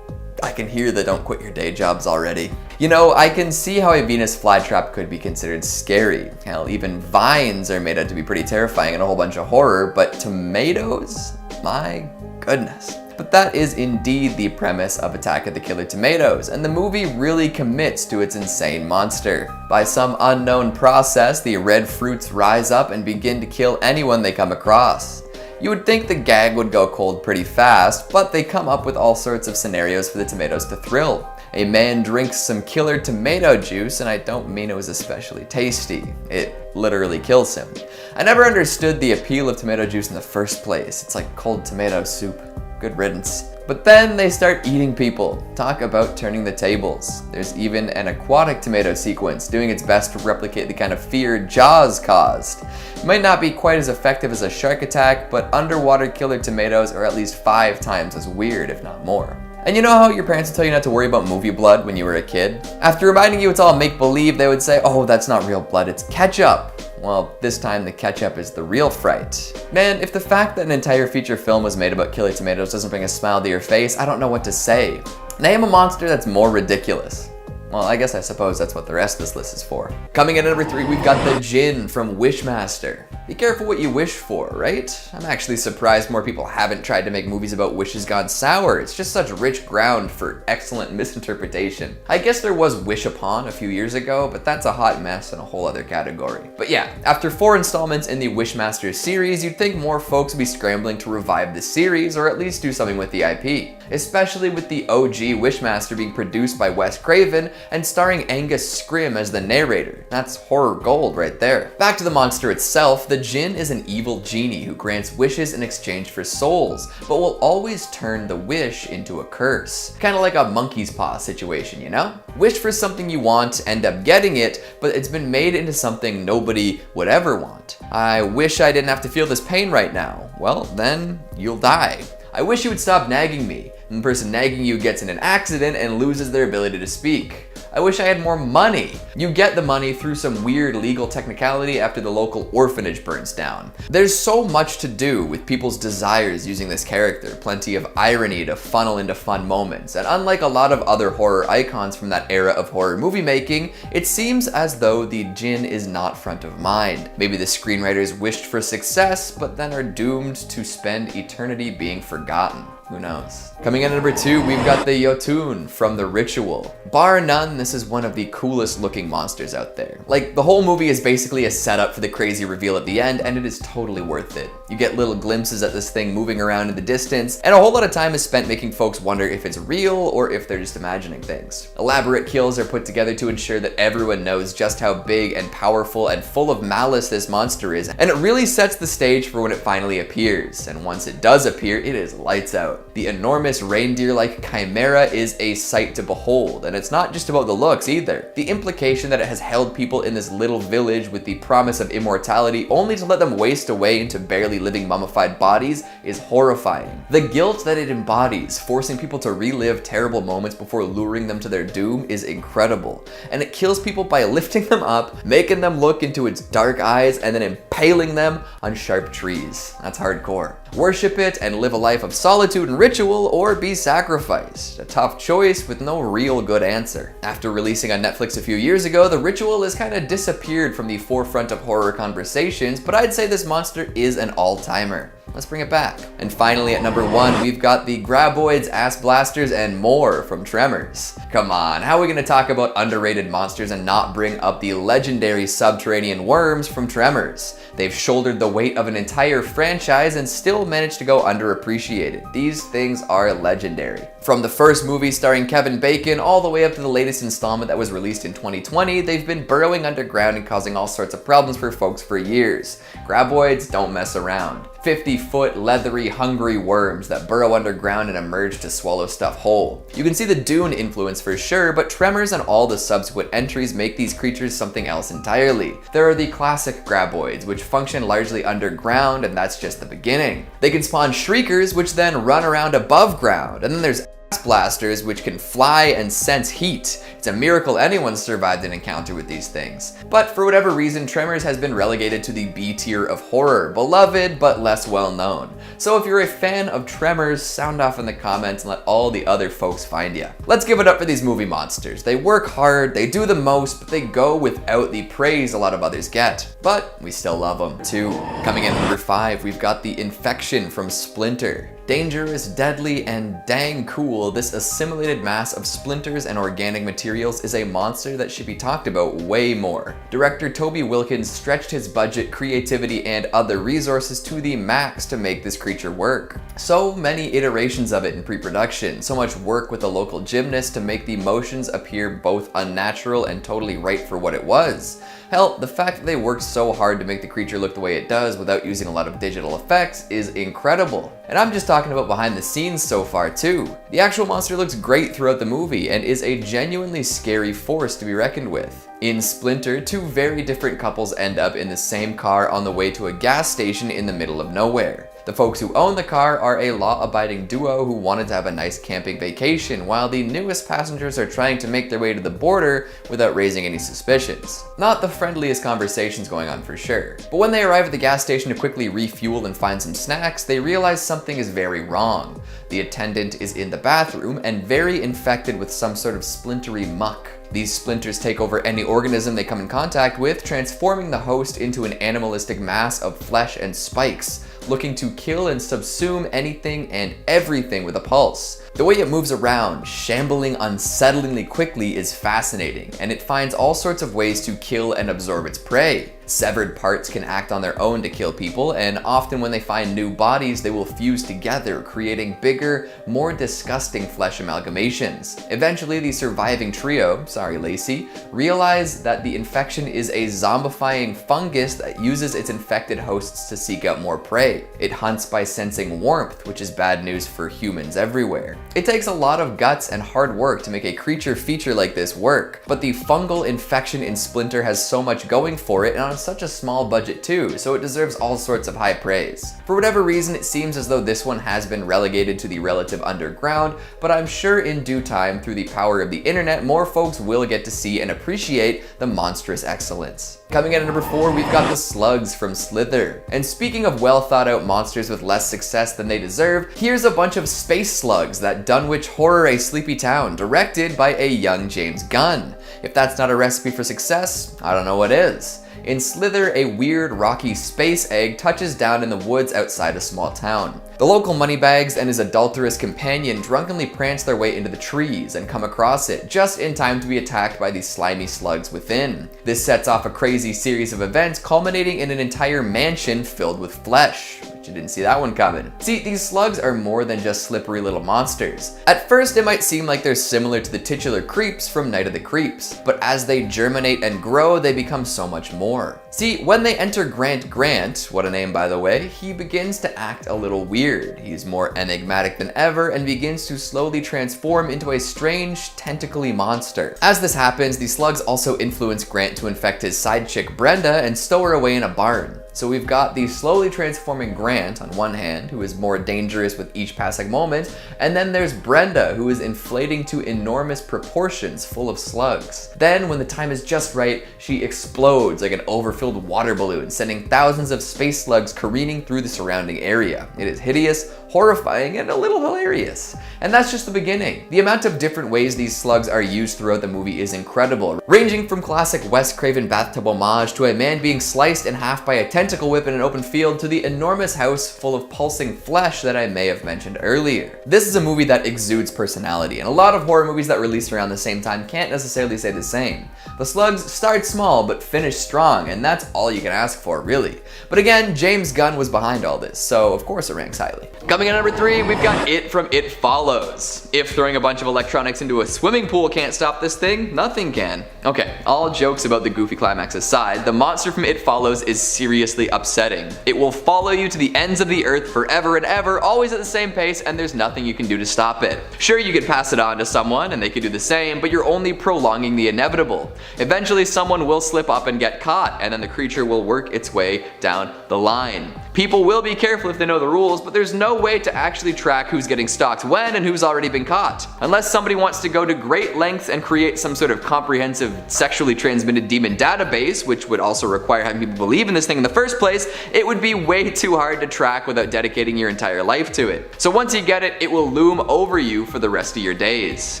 Speaker 1: I can hear the don't quit your day jobs already. You know, I can see how a Venus flytrap could be considered scary. Hell, even vines are made out to be pretty terrifying and a whole bunch of horror, but tomatoes? My goodness. But that is indeed the premise of Attack of the Killer Tomatoes, and the movie really commits to its insane monster. By some unknown process, the red fruits rise up and begin to kill anyone they come across. You would think the gag would go cold pretty fast, but they come up with all sorts of scenarios for the tomatoes to thrill. A man drinks some killer tomato juice, and I don't mean it was especially tasty. It literally kills him. I never understood the appeal of tomato juice in the first place. It's like cold tomato soup. Good riddance. But then they start eating people. Talk about turning the tables. There's even an aquatic tomato sequence doing its best to replicate the kind of fear Jaws caused. It might not be quite as effective as a shark attack, but underwater killer tomatoes are at least 5 times as weird, if not more. And you know how your parents would tell you not to worry about movie blood when you were a kid? After reminding you it's all make-believe, they would say, oh, that's not real blood, it's ketchup. Well, this time the ketchup is the real fright. Man, if the fact that an entire feature film was made about killer tomatoes doesn't bring a smile to your face, I don't know what to say. Name a monster that's more ridiculous. Well, I guess I suppose that's what the rest of this list is for. Coming in at number 3, we've got the Djinn from Wishmaster. Be careful what you wish for, right? I'm actually surprised more people haven't tried to make movies about wishes gone sour. It's just such rich ground for excellent misinterpretation. I guess there was Wish Upon a few years ago, but that's a hot mess in a whole other category. But yeah, after 4 installments in the Wishmaster series, you'd think more folks would be scrambling to revive the series, or at least do something with the IP. Especially with the OG Wishmaster being produced by Wes Craven, and starring Angus Scrimm as the narrator. That's horror gold right there. Back to the monster itself, the Djinn is an evil genie who grants wishes in exchange for souls, but will always turn the wish into a curse. Kinda like a monkey's paw situation, you know? Wish for something you want, end up getting it, but it's been made into something nobody would ever want. I wish I didn't have to feel this pain right now. Well, then you'll die. I wish you would stop nagging me. And the person nagging you gets in an accident and loses their ability to speak. I wish I had more money. You get the money through some weird legal technicality after the local orphanage burns down. There's so much to do with people's desires using this character, plenty of irony to funnel into fun moments, and unlike a lot of other horror icons from that era of horror movie making, it seems as though the Jinn is not front of mind. Maybe the screenwriters wished for success, but then are doomed to spend eternity being forgotten. Who knows? Coming in at number 2, we've got the Jotun from The Ritual. Bar none, this is one of the coolest looking monsters out there. Like, the whole movie is basically a setup for the crazy reveal at the end, and it is totally worth it. You get little glimpses at this thing moving around in the distance, and a whole lot of time is spent making folks wonder if it's real or if they're just imagining things. Elaborate kills are put together to ensure that everyone knows just how big and powerful and full of malice this monster is, and it really sets the stage for when it finally appears. And once it does appear, it is lights out. The enormous reindeer-like chimera is a sight to behold, and it's not just about the looks either. The implication that it has held people in this little village with the promise of immortality only to let them waste away into barely living mummified bodies is horrifying. The guilt that it embodies, forcing people to relive terrible moments before luring them to their doom, is incredible. And it kills people by lifting them up, making them look into its dark eyes, and then impaling them on sharp trees. That's hardcore. Worship it and live a life of solitude and ritual, or be sacrificed. A tough choice with no real good answer. After releasing on Netflix a few years ago, The Ritual has kind of disappeared from the forefront of horror conversations, but I'd say this monster is an all-timer. Let's bring it back. And finally at number 1, we've got the Graboids, Ass Blasters, and more from Tremors. Come on, how are we gonna talk about underrated monsters and not bring up the legendary subterranean worms from Tremors? They've shouldered the weight of an entire franchise and still managed to go underappreciated. These things are legendary. From the first movie starring Kevin Bacon all the way up to the latest installment that was released in 2020, they've been burrowing underground and causing all sorts of problems for folks for years. Graboids don't mess around. 50-foot, leathery, hungry worms that burrow underground and emerge to swallow stuff whole. You can see the Dune influence for sure, but Tremors and all the subsequent entries make these creatures something else entirely. There are the classic Graboids, which function largely underground, and that's just the beginning. They can spawn Shriekers, which then run around above ground, and then there's Blasters, which can fly and sense heat. It's a miracle anyone survived an encounter with these things. But for whatever reason, Tremors has been relegated to the B tier of horror, beloved but less well known. So if you're a fan of Tremors, sound off in the comments and let all the other folks find you. Let's give it up for these movie monsters. They work hard, they do the most, but they go without the praise a lot of others get. But we still love them too. Coming in at number 5, we've got the Infection from Splinter. Dangerous, deadly, and dang cool, this assimilated mass of splinters and organic materials is a monster that should be talked about way more. Director Toby Wilkins stretched his budget, creativity, and other resources to the max to make this creature work. So many iterations of it in pre-production, so much work with a local gymnast to make the motions appear both unnatural and totally right for what it was. Hell, the fact that they worked so hard to make the creature look the way it does without using a lot of digital effects is incredible. And I'm just talking about behind the scenes so far too. The actual monster looks great throughout the movie and is a genuinely scary force to be reckoned with. In Splinter, 2 very different couples end up in the same car on the way to a gas station in the middle of nowhere. The folks who own the car are a law-abiding duo who wanted to have a nice camping vacation, while the newest passengers are trying to make their way to the border without raising any suspicions. Not the friendliest conversations going on for sure. But when they arrive at the gas station to quickly refuel and find some snacks, they realize something is very wrong. The attendant is in the bathroom and very infected with some sort of splintery muck. These splinters take over any organism they come in contact with, transforming the host into an animalistic mass of flesh and spikes, looking to kill and subsume anything and everything with a pulse. The way it moves around, shambling unsettlingly quickly, is fascinating, and it finds all sorts of ways to kill and absorb its prey. Severed parts can act on their own to kill people, and often when they find new bodies, they will fuse together, creating bigger, more disgusting flesh amalgamations. Eventually, the surviving trio, sorry Lacey, realize that the infection is a zombifying fungus that uses its infected hosts to seek out more prey. It hunts by sensing warmth, which is bad news for humans everywhere. It takes a lot of guts and hard work to make a creature feature like this work, but the fungal infection in Splinter has so much going for it and on such a small budget too, so it deserves all sorts of high praise. For whatever reason, it seems as though this one has been relegated to the relative underground, but I'm sure in due time, through the power of the internet, more folks will get to see and appreciate the monstrous excellence. Coming in at number 4, we've got the slugs from Slither. And speaking of well thought out monsters with less success than they deserve, here's a bunch of space slugs that Dunwich horror a sleepy town, directed by a young James Gunn. If that's not a recipe for success, I don't know what is. In Slither, a weird, rocky space egg touches down in the woods outside a small town. The local moneybags and his adulterous companion drunkenly prance their way into the trees and come across it just in time to be attacked by the slimy slugs within. This sets off a crazy series of events culminating in an entire mansion filled with flesh. You didn't see that one coming. See, these slugs are more than just slippery little monsters. At first, it might seem like they're similar to the titular creeps from Night of the Creeps, but as they germinate and grow, they become so much more. See, when they enter Grant, what a name by the way, he begins to act a little weird. He's more enigmatic than ever and begins to slowly transform into a strange, tentacly monster. As this happens, the slugs also influence Grant to infect his side chick Brenda and stow her away in a barn. So we've got the slowly transforming Grant on one hand, who is more dangerous with each passing moment, and then there's Brenda, who is inflating to enormous proportions full of slugs. Then, when the time is just right, she explodes like an overfilled water balloon, sending thousands of space slugs careening through the surrounding area. It is hideous, horrifying, and a little hilarious. And that's just the beginning. The amount of different ways these slugs are used throughout the movie is incredible, ranging from classic Wes Craven bathtub homage to a man being sliced in half by a tentacle whip in an open field to the enormous house full of pulsing flesh that I may have mentioned earlier. This is a movie that exudes personality, and a lot of horror movies that released around the same time can't necessarily say the same. The slugs start small but finish strong, and that's all you can ask for, really. But again, James Gunn was behind all this, so of course it ranks highly. Coming in at number 3, we've got It from It Follows. If throwing a bunch of electronics into a swimming pool can't stop this thing, nothing can. Okay, all jokes about the goofy climax aside, the monster from It Follows is seriously upsetting. It will follow you to the ends of the earth forever and ever, always at the same pace, and there's nothing you can do to stop it. Sure, you could pass it on to someone and they could do the same, but you're only prolonging the inevitable. Eventually someone will slip up and get caught, and then the creature will work its way down the line. People will be careful if they know the rules, but there's no way to actually track who's getting stalked when and who's already been caught. Unless somebody wants to go to great lengths and create some sort of comprehensive sexually transmitted demon database, which would also require having people believe in this thing in the first place, it would be way too hard to track without dedicating your entire life to it. So once you get it, it will loom over you for the rest of your days.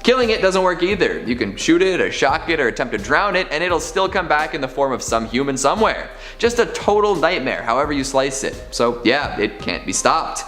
Speaker 1: Killing it doesn't work either. You can shoot it or shock it or attempt to drown it, and it'll still come back in the form of some human somewhere. Just a total nightmare, however you slice it. So yeah, it can't be stopped.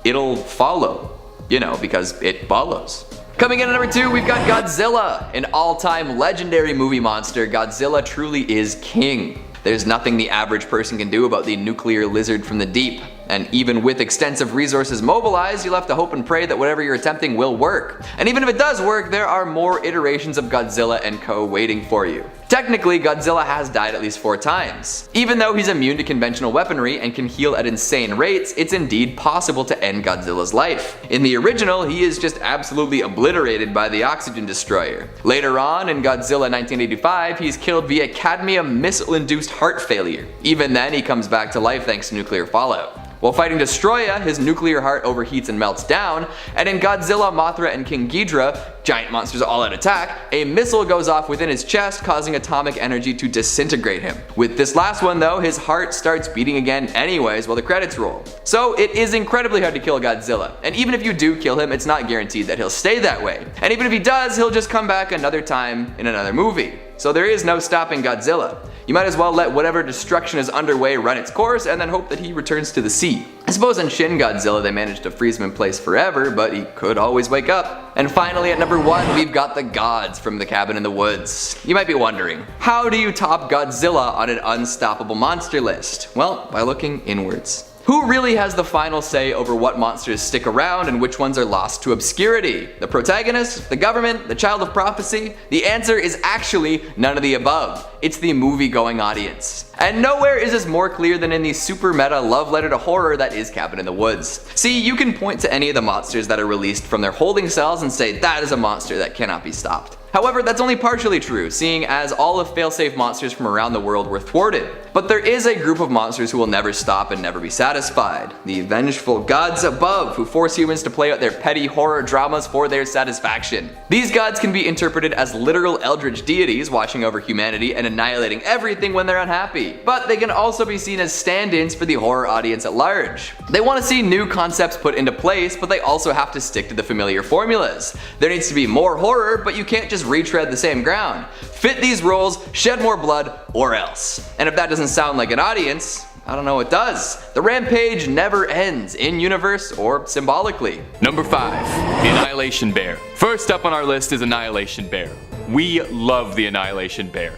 Speaker 1: It'll follow, because it follows. Coming in at number 2, we've got Godzilla. An all-time legendary movie monster, Godzilla truly is king. There's nothing the average person can do about the nuclear lizard from the deep. And even with extensive resources mobilized, you'll have to hope and pray that whatever you're attempting will work. And even if it does work, there are more iterations of Godzilla and co waiting for you. Technically, Godzilla has died at least 4 times. Even though he's immune to conventional weaponry and can heal at insane rates, it's indeed possible to end Godzilla's life. In the original, he is just absolutely obliterated by the oxygen destroyer. Later on, in Godzilla 1985, he's killed via cadmium missile-induced heart failure. Even then, he comes back to life thanks to nuclear fallout. While fighting Destroya, his nuclear heart overheats and melts down, and in Godzilla, Mothra, and King Ghidorah, giant monsters all out attack, a missile goes off within his chest, causing atomic energy to disintegrate him. With this last one though, his heart starts beating again anyways while the credits roll. So it is incredibly hard to kill Godzilla, and even if you do kill him, it's not guaranteed that he'll stay that way. And even if he does, he'll just come back another time in another movie. So there is no stopping Godzilla. You might as well let whatever destruction is underway run its course and then hope that he returns to the sea. I suppose in Shin Godzilla they managed to freeze him in place forever, but he could always wake up. And finally at number 1, we've got the gods from The Cabin in the Woods. You might be wondering, how do you top Godzilla on an unstoppable monster list? Well, by looking inwards. Who really has the final say over what monsters stick around and which ones are lost to obscurity? The protagonist? The government? The child of prophecy? The answer is actually none of the above. It's the movie-going audience. And nowhere is this more clear than in the super meta love letter to horror that is Cabin in the Woods. See, you can point to any of the monsters that are released from their holding cells and say that is a monster that cannot be stopped. However, that's only partially true, seeing as all of failsafe monsters from around the world were thwarted. But there is a group of monsters who will never stop and never be satisfied. The vengeful gods above, who force humans to play out their petty horror dramas for their satisfaction. These gods can be interpreted as literal eldritch deities watching over humanity and annihilating everything when they're unhappy. But they can also be seen as stand-ins for the horror audience at large. They want to see new concepts put into place, but they also have to stick to the familiar formulas. There needs to be more horror, but you can't just retread the same ground. Fit these roles, shed more blood, or else. And if that doesn't sound like an audience, I don't know what does. The rampage never ends, in universe or symbolically.
Speaker 3: Number 5, the Annihilation Bear. First up on our list is Annihilation Bear. We love the Annihilation Bear.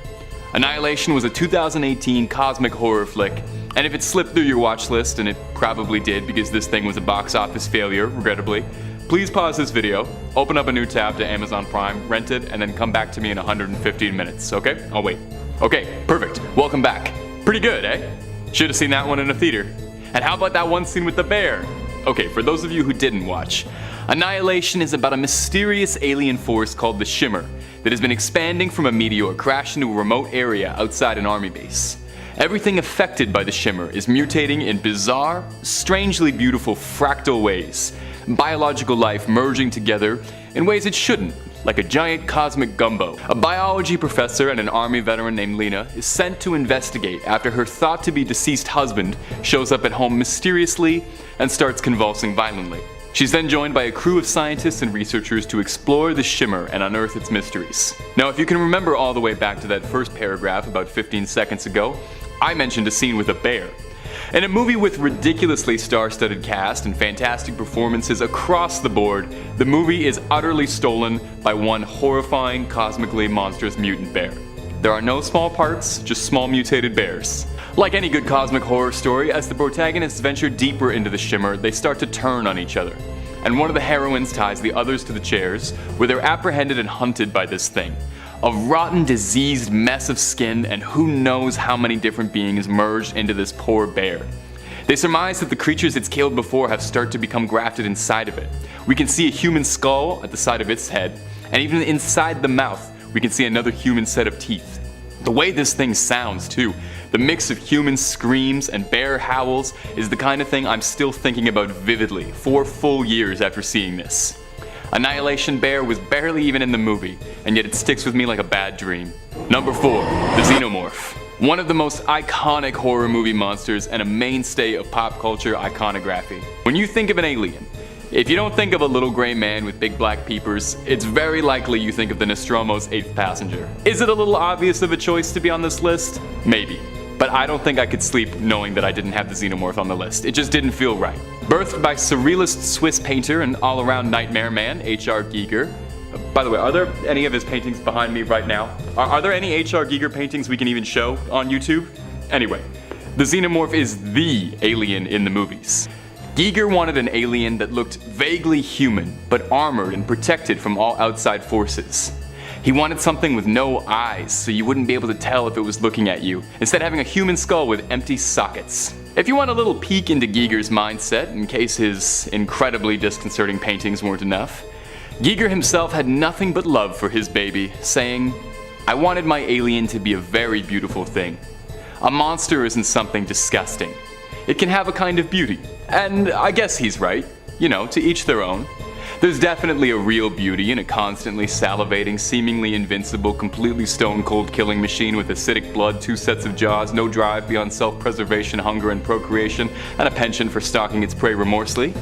Speaker 3: Annihilation was a 2018 cosmic horror flick, and if it slipped through your watch list, and it probably did because this thing was a box office failure, regrettably, please pause this video, open up a new tab to Amazon Prime, rent it, and then come back to me in 115 minutes, okay? I'll wait. Okay, perfect. Welcome back. Pretty good, eh? Should've seen that one in a theater. And how about that one scene with the bear? Okay, for those of you who didn't watch, Annihilation is about a mysterious alien force called the Shimmer that has been expanding from a meteor crash into a remote area outside an army base. Everything affected by the Shimmer is mutating in bizarre, strangely beautiful fractal ways. Biological life merging together in ways it shouldn't, like a giant cosmic gumbo. A biology professor and an army veteran named Lena is sent to investigate after her thought-to-be deceased husband shows up at home mysteriously and starts convulsing violently. She's then joined by a crew of scientists and researchers to explore the Shimmer and unearth its mysteries. Now, if you can remember all the way back to that first paragraph about 15 seconds ago, I mentioned a scene with a bear. In a movie with ridiculously star-studded cast and fantastic performances across the board, the movie is utterly stolen by one horrifying, cosmically monstrous mutant bear. There are no small parts, just small mutated bears. Like any good cosmic horror story, as the protagonists venture deeper into the Shimmer, they start to turn on each other. And one of the heroines ties the others to the chairs, where they're apprehended and hunted by this thing. A rotten, diseased mess of skin, and who knows how many different beings merged into this poor bear. They surmise that the creatures it's killed before have started to become grafted inside of it. We can see a human skull at the side of its head, and even inside the mouth, we can see another human set of teeth. The way this thing sounds, too, the mix of human screams and bear howls, is the kind of thing I'm still thinking about vividly 4 full years after seeing this. Annihilation Bear was barely even in the movie, and yet it sticks with me like a bad dream. Number 4, the Xenomorph. One of the most iconic horror movie monsters and a mainstay of pop culture iconography. When you think of an alien, if you don't think of a little gray man with big black peepers, it's very likely you think of the Nostromo's 8th passenger. Is it a little obvious of a choice to be on this list? Maybe. But I don't think I could sleep knowing that I didn't have the Xenomorph on the list. It just didn't feel right. Birthed by surrealist Swiss painter and all-around nightmare man, H.R. Giger. By the way, are there any of his paintings behind me right now? Are there any H.R. Giger paintings we can even show on YouTube? Anyway, the Xenomorph is the alien in the movies. Giger wanted an alien that looked vaguely human, but armored and protected from all outside forces. He wanted something with no eyes, so you wouldn't be able to tell if it was looking at you, instead having a human skull with empty sockets. If you want a little peek into Giger's mindset, in case his incredibly disconcerting paintings weren't enough, Giger himself had nothing but love for his baby, saying, "I wanted my alien to be a very beautiful thing. A monster isn't something disgusting. It can have a kind of beauty." And I guess he's right. You know, to each their own. There's definitely a real beauty in a constantly salivating, seemingly invincible, completely stone-cold killing machine with acidic blood, 2 sets of jaws, no drive beyond self-preservation, hunger, and procreation, and a penchant for stalking its prey remorselessly.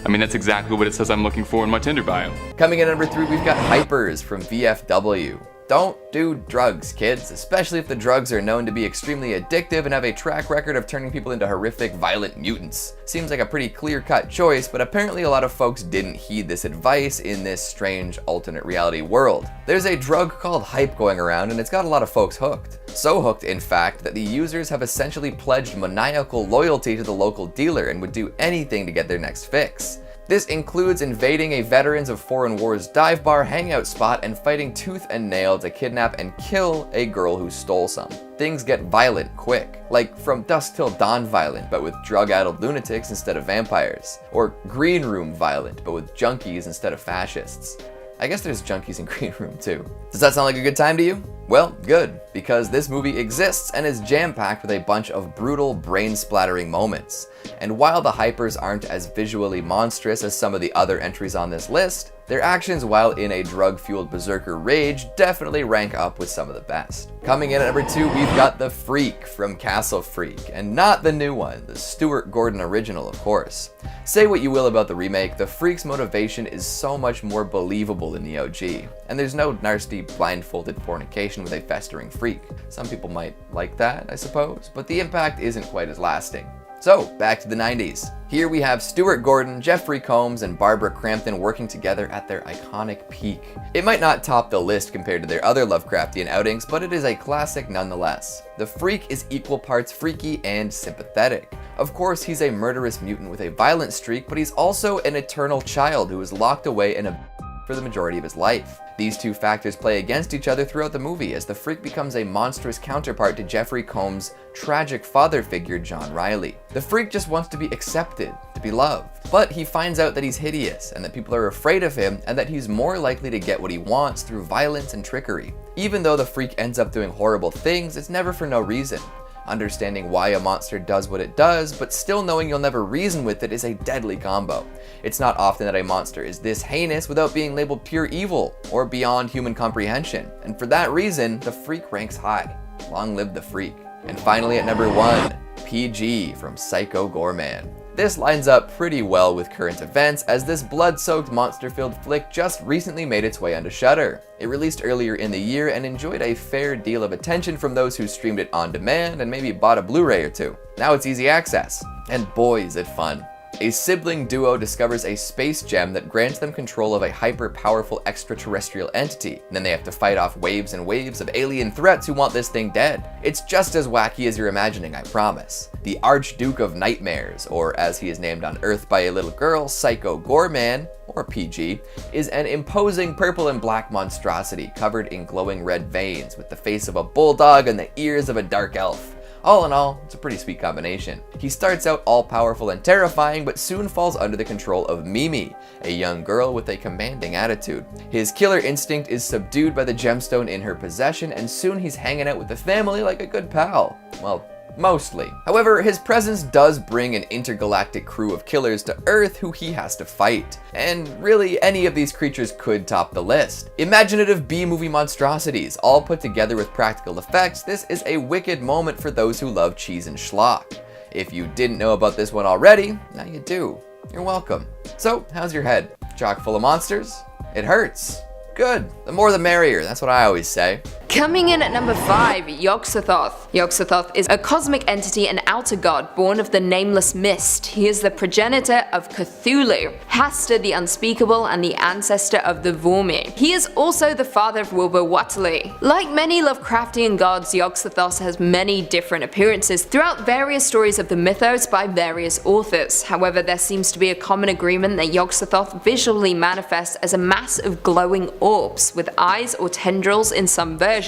Speaker 3: I mean, that's exactly what it says I'm looking for in my Tinder bio.
Speaker 1: Coming in at number 3, we've got Hypers from VFW. Don't do drugs, kids, especially if the drugs are known to be extremely addictive and have a track record of turning people into horrific, violent mutants. Seems like a pretty clear-cut choice, but apparently a lot of folks didn't heed this advice in this strange alternate reality world. There's a drug called hype going around, and it's got a lot of folks hooked. So hooked, in fact, that the users have essentially pledged maniacal loyalty to the local dealer and would do anything to get their next fix. This includes invading a Veterans of Foreign Wars dive bar hangout spot and fighting tooth and nail to kidnap and kill a girl who stole some. Things get violent quick, like From Dusk Till Dawn violent, but with drug-addled lunatics instead of vampires, or Green Room violent, but with junkies instead of fascists. I guess there's junkies in Green Room too. Does that sound like a good time to you? Well, good, because this movie exists and is jam-packed with a bunch of brutal, brain-splattering moments. And while the hypers aren't as visually monstrous as some of the other entries on this list, their actions while in a drug-fueled berserker rage definitely rank up with some of the best. Coming in at number 2, we've got The Freak from Castle Freak, and not the new one, the Stuart Gordon original, of course. Say what you will about the remake, The Freak's motivation is so much more believable than the OG, and there's no nasty blindfolded fornication with a festering freak. Some people might like that, I suppose, but the impact isn't quite as lasting. So, back to the 90s. Here we have Stuart Gordon, Jeffrey Combs, and Barbara Crampton working together at their iconic peak. It might not top the list compared to their other Lovecraftian outings, but it is a classic nonetheless. The Freak is equal parts freaky and sympathetic. Of course, he's a murderous mutant with a violent streak, but he's also an eternal child who is locked away in a for the majority of his life. These two factors play against each other throughout the movie as the Freak becomes a monstrous counterpart to Jeffrey Combs' tragic father figure, John Riley. The Freak just wants to be accepted, to be loved. But he finds out that he's hideous and that people are afraid of him and that he's more likely to get what he wants through violence and trickery. Even though the Freak ends up doing horrible things, it's never for no reason. Understanding why a monster does what it does, but still knowing you'll never reason with it is a deadly combo. It's not often that a monster is this heinous without being labeled pure evil or beyond human comprehension, and for that reason, the Freak ranks high. Long live the Freak. And finally at number 1, PG from Psycho Gorman. This lines up pretty well with current events as this blood-soaked monster-filled flick just recently made its way onto Shudder. It released earlier in the year and enjoyed a fair deal of attention from those who streamed it on demand and maybe bought a Blu-ray or two. Now it's easy access, and boy is it fun. A sibling duo discovers a space gem that grants them control of a hyper-powerful extraterrestrial entity, and then they have to fight off waves and waves of alien threats who want this thing dead. It's just as wacky as you're imagining, I promise. The Archduke of Nightmares, or as he is named on Earth by a little girl, Psycho Gorman, or PG, is an imposing purple and black monstrosity covered in glowing red veins with the face of a bulldog and the ears of a dark elf. All in all, it's a pretty sweet combination. He starts out all-powerful and terrifying, but soon falls under the control of Mimi, a young girl with a commanding attitude. His killer instinct is subdued by the gemstone in her possession, and soon he's hanging out with the family like a good pal. Well, mostly. However, his presence does bring an intergalactic crew of killers to Earth who he has to fight. And really, any of these creatures could top the list. Imaginative B-movie monstrosities, all put together with practical effects, this is a wicked moment for those who love cheese and schlock. If you didn't know about this one already, now you do. You're welcome. So, how's your head? Chock full of monsters? It hurts. Good. The more the merrier, that's what I always say.
Speaker 2: Coming in at number 5, Yog-Sothoth. Yog-Sothoth is a cosmic entity and outer god born of the nameless mist. He is the progenitor of Cthulhu, Hastur the Unspeakable, and the ancestor of the Vormi. He is also the father of Bubba Hotap. Like many Lovecraftian gods, Yog-Sothoth has many different appearances throughout various stories of the mythos by various authors. However, there seems to be a common agreement that Yog-Sothoth visually manifests as a mass of glowing orbs with eyes or tendrils in some versions,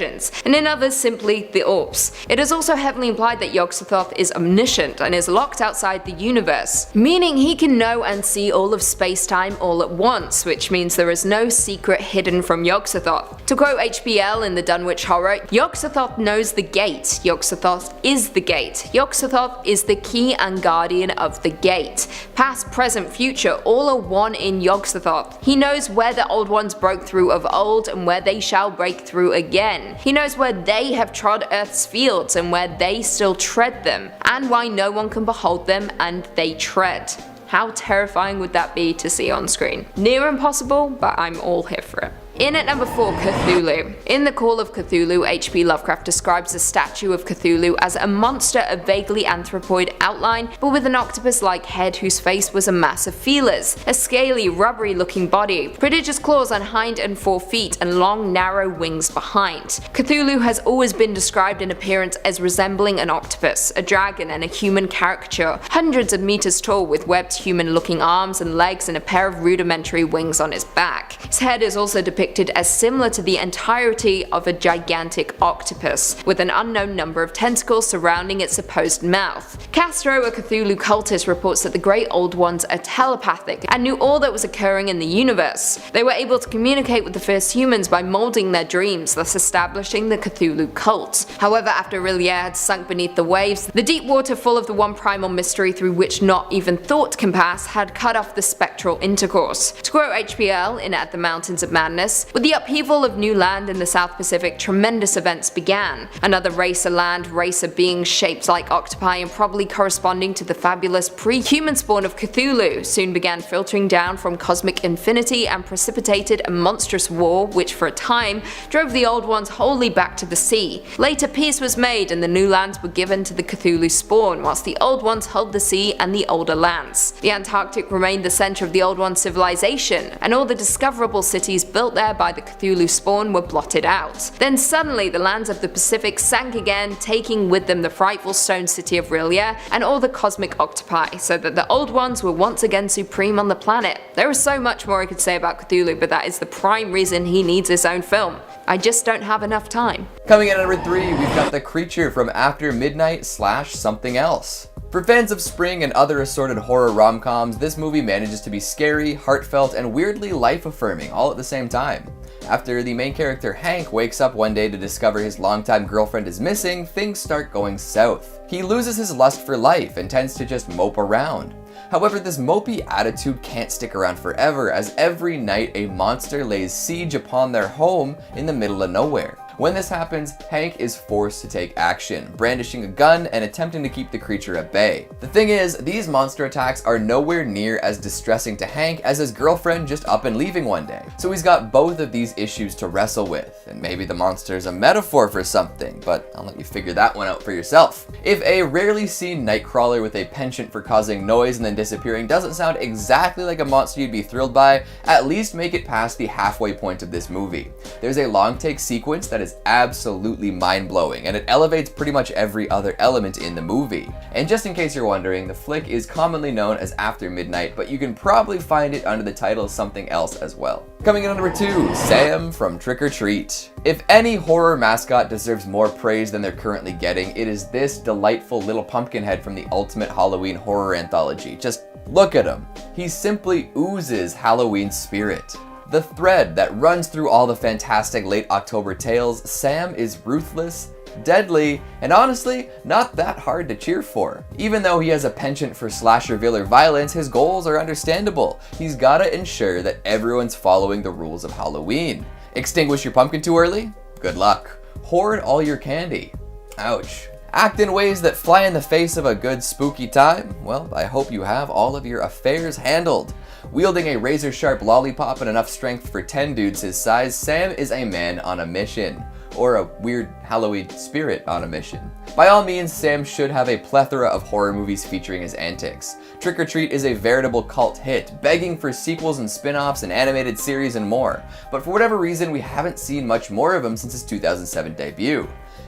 Speaker 2: and in others simply the orbs. It is also heavily implied that Yog-Sothoth is omniscient and is locked outside the universe, meaning he can know and see all of space-time all at once, which means there is no secret hidden from Yog-Sothoth. To quote HBL in the Dunwich Horror, Yog-Sothoth knows the gate. Yog-Sothoth is the gate. Yog-Sothoth is the key and guardian of the gate. Past, present, future, all are one in Yog-Sothoth. He knows where the old ones broke through of old and where they shall break through again. He knows where they have trod Earth's fields and where they still tread them, and why no one can behold them and they tread. How terrifying would that be to see on screen? Near impossible, but I'm all here for it. In at number 4, Cthulhu. In The Call of Cthulhu, H.P. Lovecraft describes the statue of Cthulhu as a monster of vaguely anthropoid outline, but with an octopus-like head whose face was a mass of feelers, a scaly, rubbery-looking body, prodigious claws on hind and fore feet, and long, narrow wings behind. Cthulhu has always been described in appearance as resembling an octopus, a dragon, and a human caricature, hundreds of meters tall with webbed human-looking arms and legs and a pair of rudimentary wings on his back. His head is also depicted as similar to the entirety of a gigantic octopus, with an unknown number of tentacles surrounding its supposed mouth. Castro, a Cthulhu cultist, reports that the Great Old Ones are telepathic and knew all that was occurring in the universe. They were able to communicate with the first humans by molding their dreams, thus establishing the Cthulhu cult. However, after R'lyeh had sunk beneath the waves, the deep water full of the one primal mystery through which not even thought can pass had cut off the spectral intercourse. To quote HPL in At the Mountains of Madness, with the upheaval of new land in the South Pacific, tremendous events began. Another race of land, race of beings shaped like octopi and probably corresponding to the fabulous pre-human spawn of Cthulhu soon began filtering down from cosmic infinity and precipitated a monstrous war which for a time drove the old ones wholly back to the sea. Later peace was made and the new lands were given to the Cthulhu spawn, whilst the old ones held the sea and the older lands. The Antarctic remained the centre of the old one's civilization, and all the discoverable cities built there by the Cthulhu spawn were blotted out. Then suddenly the lands of the Pacific sank again, taking with them the frightful stone city of R'lyeh and all the cosmic octopi, so that the old ones were once again supreme on the planet. There is so much more I could say about Cthulhu, but that is the prime reason he needs his own film. I just don't have enough time.
Speaker 1: Coming in at number 3, we've got the creature from After Midnight / Something Else. For fans of Spring and other assorted horror rom-coms, this movie manages to be scary, heartfelt, and weirdly life-affirming all at the same time. After the main character Hank wakes up one day to discover his longtime girlfriend is missing, things start going south. He loses his lust for life and tends to just mope around. However, this mopey attitude can't stick around forever, as every night a monster lays siege upon their home in the middle of nowhere. When this happens, Hank is forced to take action, brandishing a gun and attempting to keep the creature at bay. The thing is, these monster attacks are nowhere near as distressing to Hank as his girlfriend just up and leaving one day. So he's got both of these issues to wrestle with, and maybe the monster is a metaphor for something, but I'll let you figure that one out for yourself. If a rarely seen nightcrawler with a penchant for causing noise and then disappearing doesn't sound exactly like a monster you'd be thrilled by, at least make it past the halfway point of this movie. There's a long take sequence that is absolutely mind-blowing, and it elevates pretty much every other element in the movie. And just in case you're wondering, the flick is commonly known as After Midnight, but you can probably find it under the title Something Else as well. Coming in at number 2, Sam from Trick or Treat. If any horror mascot deserves more praise than they're currently getting, it is this delightful little pumpkinhead from the ultimate Halloween horror anthology. Just look at him. He simply oozes Halloween spirit. The thread that runs through all the fantastic late October tales, Sam is ruthless, deadly, and honestly, not that hard to cheer for. Even though he has a penchant for slasher-viller violence, his goals are understandable. He's gotta ensure that everyone's following the rules of Halloween. Extinguish your pumpkin too early? Good luck. Hoard all your candy. Ouch. Act in ways that fly in the face of a good spooky time? Well, I hope you have all of your affairs handled. Wielding a razor-sharp lollipop and enough strength for 10 dudes his size, Sam is a man on a mission. Or a weird Halloween spirit on a mission. By all means, Sam should have a plethora of horror movies featuring his antics. Trick or Treat is a veritable cult hit, begging for sequels and spin-offs and animated series and more. But for whatever reason, we haven't seen much more of him since his 2007 debut.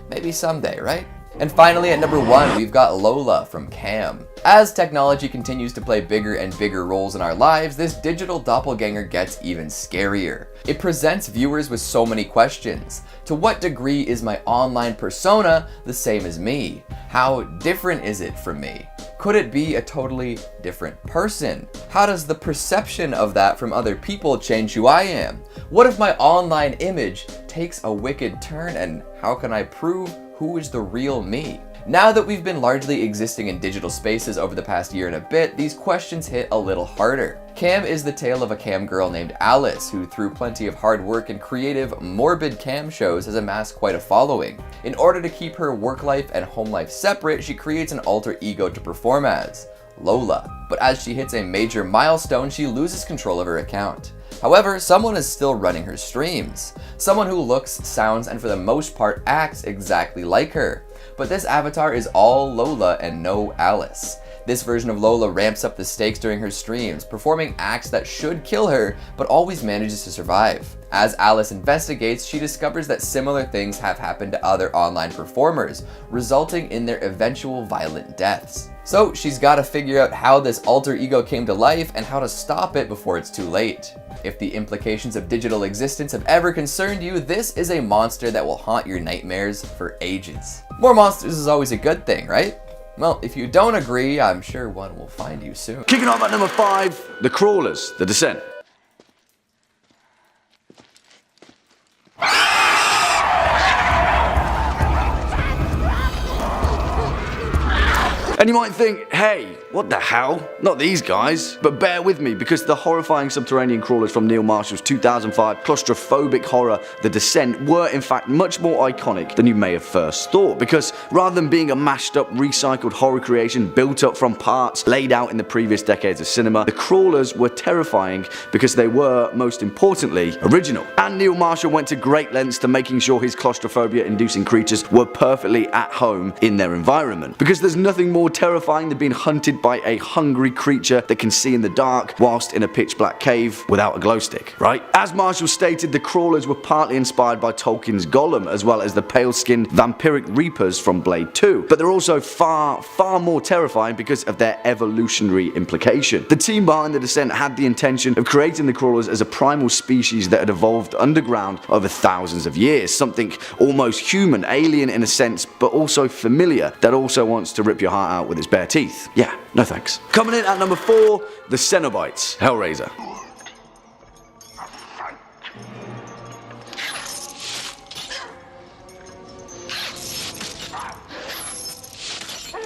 Speaker 1: Maybe someday, right? And finally, at number 1, we've got Lola from Cam. As technology continues to play bigger and bigger roles in our lives, this digital doppelganger gets even scarier. It presents viewers with so many questions. To what degree is my online persona the same as me? How different is it from me? Could it be a totally different person? How does the perception of that from other people change who I am? What if my online image takes a wicked turn, and how can I prove who is the real me? Now that we've been largely existing in digital spaces over the past year and a bit, these questions hit a little harder. Cam is the tale of a cam girl named Alice, who through plenty of hard work and creative, morbid cam shows has amassed quite a following. In order to keep her work life and home life separate, she creates an alter ego to perform as Lola. But as she hits a major milestone, she loses control of her account. However, someone is still running her streams. Someone who looks, sounds, and for the most part acts exactly like her. But this avatar is all Lola and no Alice. This version of Lola ramps up the stakes during her streams, performing acts that should kill her, but always manages to survive. As Alice investigates, she discovers that similar things have happened to other online performers, resulting in their eventual violent deaths. So she's gotta figure out how this alter ego came to life and how to stop it before it's too late. If the implications of digital existence have ever concerned you, this is a monster that will haunt your nightmares for ages. More monsters is always a good thing, right? Well, if you don't agree, I'm sure one will find you soon.
Speaker 7: Kicking off at number 5, The Crawlers, The Descent. And you might think, hey, what the hell? Not these guys. But bear with me, because the horrifying subterranean crawlers from Neil Marshall's 2005 claustrophobic horror, The Descent, were in fact much more iconic than you may have first thought. Because rather than being a mashed up, recycled horror creation built up from parts laid out in the previous decades of cinema, the crawlers were terrifying because they were, most importantly, original. And Neil Marshall went to great lengths to making sure his claustrophobia-inducing creatures were perfectly at home in their environment. Because there's nothing more terrifying than being hunted by a hungry creature that can see in the dark whilst in a pitch black cave without a glow stick, right? As Marshall stated, the crawlers were partly inspired by Tolkien's Gollum as well as the pale-skinned vampiric reapers from Blade 2, but they're also far more terrifying because of their evolutionary implication. The team behind The Descent had the intention of creating the crawlers as a primal species that had evolved underground over thousands of years, something almost human, alien in a sense, but also familiar, that also wants to rip your heart out with its bare teeth. Yeah, no thanks. Coming in at number 4, the Cenobites, Hellraiser.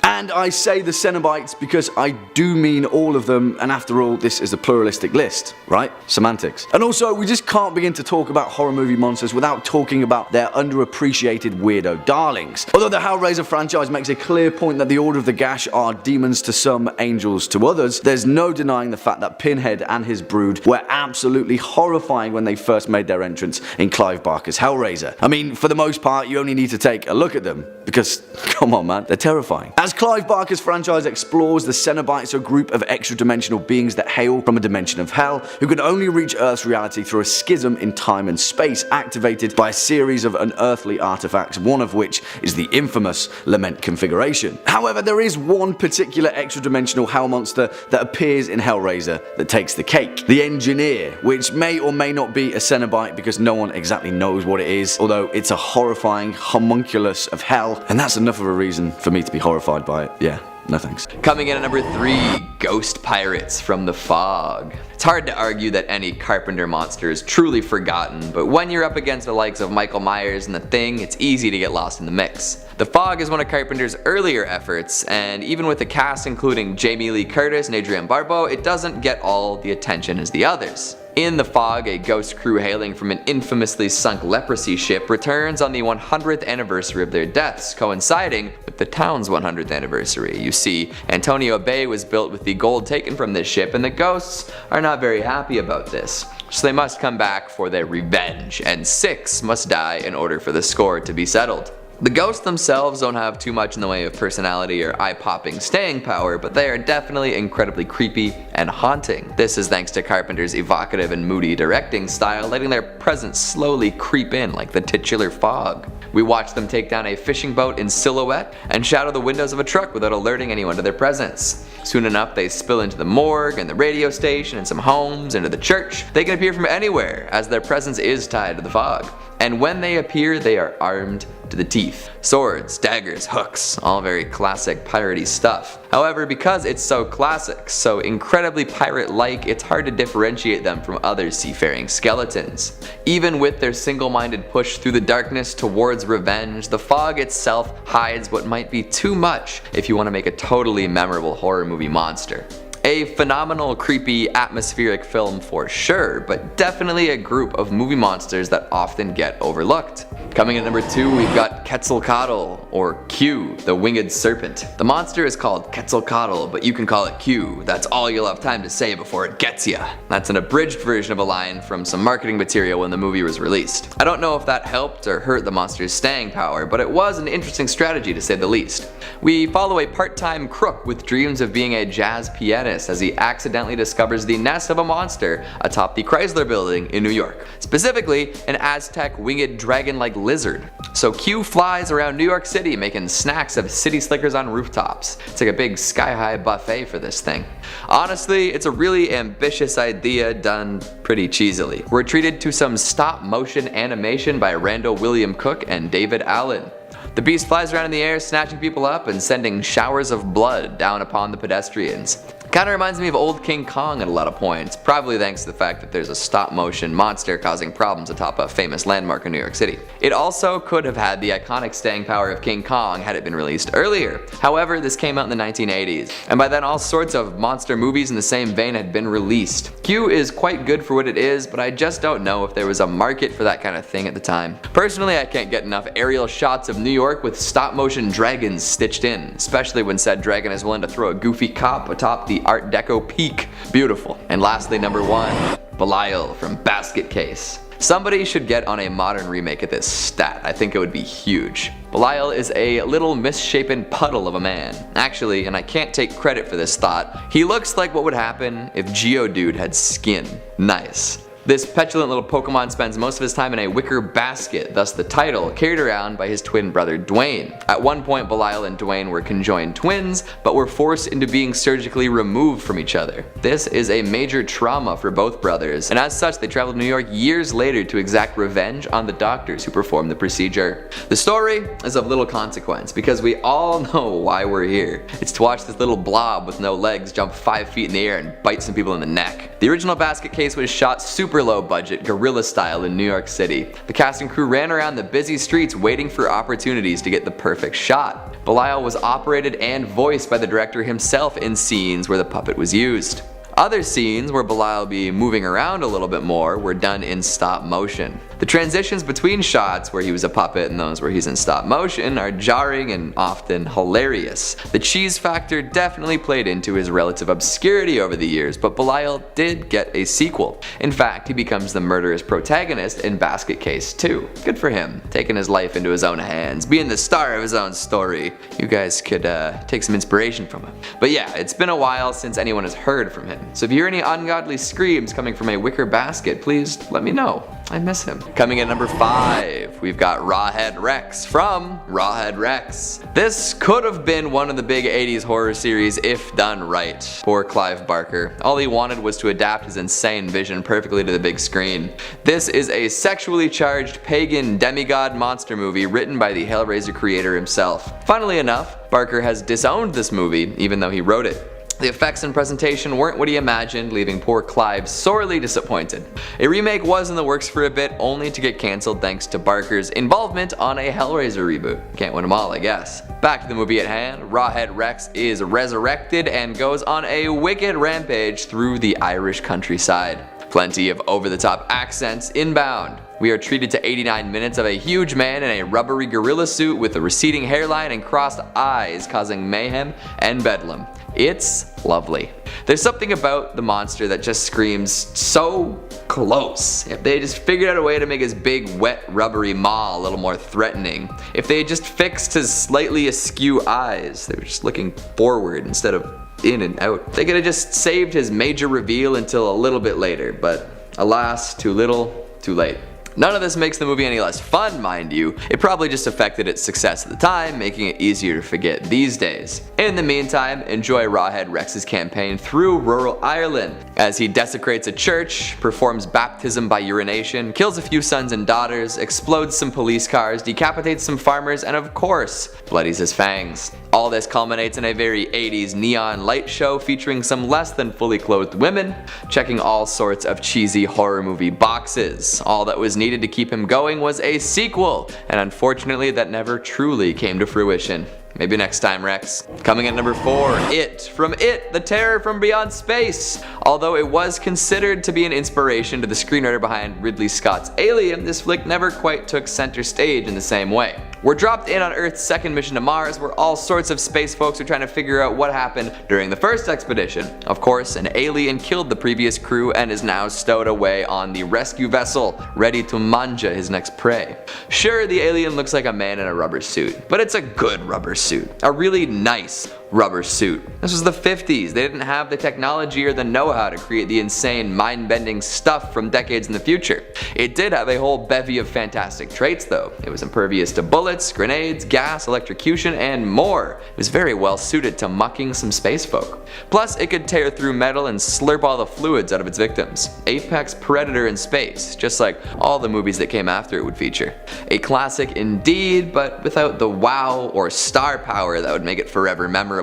Speaker 7: And I say the Cenobites because I do mean all of them, and after all, this is a pluralistic list, right? Semantics. And also, we just can't begin to talk about horror movie monsters without talking about their underappreciated weirdo darlings. Although the Hellraiser franchise makes a clear point that the Order of the Gash are demons to some, angels to others, there's no denying the fact that Pinhead and his brood were absolutely horrifying when they first made their entrance in Clive Barker's Hellraiser. I mean, for the most part, you only need to take a look at them, because, come on man, they're terrifying. As Clive Barker's franchise explores, the Cenobites are a group of extra-dimensional beings that hail from a dimension of hell, who can only reach Earth's reality through a schism in time and space activated by a series of unearthly artifacts, one of which is the infamous Lament configuration. However, there is one particular extra-dimensional hell monster that appears in Hellraiser that takes the cake. The Engineer, which may or may not be a Cenobite because no one exactly knows what it is, although it's a horrifying homunculus of hell, and that's enough of a reason for me to be horrified by it. Yeah, no thanks.
Speaker 1: Coming in at number 3, Ghost Pirates from the Fog. It's hard to argue that any Carpenter monster is truly forgotten, but when you're up against the likes of Michael Myers and The Thing, it's easy to get lost in the mix. The Fog is one of Carpenter's earlier efforts, and even with a cast including Jamie Lee Curtis and Adrienne Barbeau, it doesn't get all the attention as the others. In The Fog, a ghost crew hailing from an infamously sunk leprosy ship returns on the 100th anniversary of their deaths, coinciding with the town's 100th anniversary. You see, Antonio Bay was built with the gold taken from this ship, and the ghosts are not very happy about this. So they must come back for their revenge, and 6 must die in order for the score to be settled. The ghosts themselves don't have too much in the way of personality or eye-popping staying power, but they are definitely incredibly creepy and haunting. This is thanks to Carpenter's evocative and moody directing style, letting their presence slowly creep in like the titular fog. We watch them take down a fishing boat in silhouette and shadow the windows of a truck without alerting anyone to their presence. Soon enough, they spill into the morgue and the radio station and some homes, into the church. They can appear from anywhere, as their presence is tied to the fog. And when they appear, they are armed to the teeth. Swords, daggers, hooks, all very classic piratey stuff. However, because it's so classic, so incredibly pirate-like, it's hard to differentiate them from other seafaring skeletons. Even with their single-minded push through the darkness towards revenge, the fog itself hides what might be too much if you want to make a totally memorable horror movie monster. A phenomenal, creepy, atmospheric film for sure, but definitely a group of movie monsters that often get overlooked. Coming in number 2, we've got Ketelcoddle, or Q, the winged serpent. The monster is called Ketelcoddle, but you can call it Q. That's all you'll have time to say before it gets ya. That's an abridged version of a line from some marketing material when the movie was released. I don't know if that helped or hurt the monster's staying power, but it was an interesting strategy to say the least. We follow a part-time crook with dreams of being a jazz pianist as he accidentally discovers the nest of a monster atop the Chrysler Building in New York. Specifically, an Aztec winged dragon-like lizard. So Q flies around New York City making snacks of city slickers on rooftops. It's like a big sky-high buffet for this thing. Honestly, it's a really ambitious idea done pretty cheesily. We're treated to some stop-motion animation by Randall William Cook and David Allen. The beast flies around in the air, snatching people up and sending showers of blood down upon the pedestrians. Kinda reminds me of old King Kong at a lot of points, probably thanks to the fact that there's a stop-motion monster causing problems atop a famous landmark in New York City. It also could have had the iconic staying power of King Kong had it been released earlier. However, this came out in the 1980s, and by then all sorts of monster movies in the same vein had been released. Q is quite good for what it is, but I just don't know if there was a market for that kind of thing at the time. Personally, I can't get enough aerial shots of New York with stop-motion dragons stitched in, especially when said dragon is willing to throw a goofy cop atop the Art Deco peak. Beautiful. And lastly, number 1, Belial from Basket Case. Somebody should get on a modern remake of this stat. I think it would be huge. Belial is a little misshapen puddle of a man. Actually, and I can't take credit for this thought, he looks like what would happen if Geodude had skin. Nice. This petulant little Pokemon spends most of his time in a wicker basket, thus the title, carried around by his twin brother Dwayne. At one point, Belial and Dwayne were conjoined twins, but were forced into being surgically removed from each other. This is a major trauma for both brothers, and as such they traveled to New York years later to exact revenge on the doctors who performed the procedure. The story is of little consequence, because we all know why we're here. It's to watch this little blob with no legs jump 5 feet in the air and bite some people in the neck. The original Basket Case was shot super low budget, guerrilla style in New York City. The cast and crew ran around the busy streets waiting for opportunities to get the perfect shot. Belial was operated and voiced by the director himself in scenes where the puppet was used. Other scenes where Belial would be moving around a little bit more were done in stop motion. The transitions between shots where he was a puppet and those where he's in stop motion are jarring and often hilarious. The cheese factor definitely played into his relative obscurity over the years, but Belial did get a sequel. In fact, he becomes the murderous protagonist in Basket Case 2. Good for him, taking his life into his own hands, being the star of his own story. You guys could take some inspiration from him. But yeah, it's been a while since anyone has heard from him. So if you hear any ungodly screams coming from a wicker basket, please let me know. I miss him. Coming in number 5, we've got Rawhead Rex from Rawhead Rex. This could have been one of the big 80s horror series if done right. Poor Clive Barker. All he wanted was to adapt his insane vision perfectly to the big screen. This is a sexually charged pagan demigod monster movie written by the Hellraiser creator himself. Funnily enough, Barker has disowned this movie even though he wrote it. The effects and presentation weren't what he imagined, leaving poor Clive sorely disappointed. A remake was in the works for a bit, only to get cancelled thanks to Barker's involvement on a Hellraiser reboot. Can't win them all, I guess. Back to the movie at hand, Rawhead Rex is resurrected and goes on a wicked rampage through the Irish countryside. Plenty of over-the-top accents inbound. We are treated to 89 minutes of a huge man in a rubbery gorilla suit with a receding hairline and crossed eyes causing mayhem and bedlam. It's lovely. There's something about the monster that just screams so close. If they just figured out a way to make his big, wet, rubbery maw a little more threatening. If they just fixed his slightly askew eyes. They were just looking forward instead of in and out. They could have just saved his major reveal until a little bit later, but alas, too little, too late. None of this makes the movie any less fun, mind you. It probably just affected its success at the time, making it easier to forget these days. In the meantime, enjoy Rawhead Rex's campaign through rural Ireland, as he desecrates a church, performs baptism by urination, kills a few sons and daughters, explodes some police cars, decapitates some farmers, and of course, bloodies his fangs. All this culminates in a very 80s neon light show featuring some less than fully clothed women, checking all sorts of cheesy horror movie boxes. All that was needed to keep him going was a sequel, and unfortunately that never truly came to fruition. Maybe next time, Rex. Coming at number 4, It. From It, the Terror from Beyond Space. Although it was considered to be an inspiration to the screenwriter behind Ridley Scott's Alien, this flick never quite took center stage in the same way. We're dropped in on Earth's second mission to Mars, where all sorts of space folks are trying to figure out what happened during the first expedition. Of course, an alien killed the previous crew and is now stowed away on the rescue vessel, ready to manja his next prey. Sure, the alien looks like a man in a rubber suit, but it's a good rubber suit. A really nice rubber suit. This was the 50s. They didn't have the technology or the know-how to create the insane, mind-bending stuff from decades in the future. It did have a whole bevy of fantastic traits though. It was impervious to bullets, grenades, gas, electrocution, and more. It was very well suited to mucking some space folk. Plus, it could tear through metal and slurp all the fluids out of its victims. Apex predator in space, just like all the movies that came after it would feature. A classic indeed, but without the wow or star power that would make it forever memorable.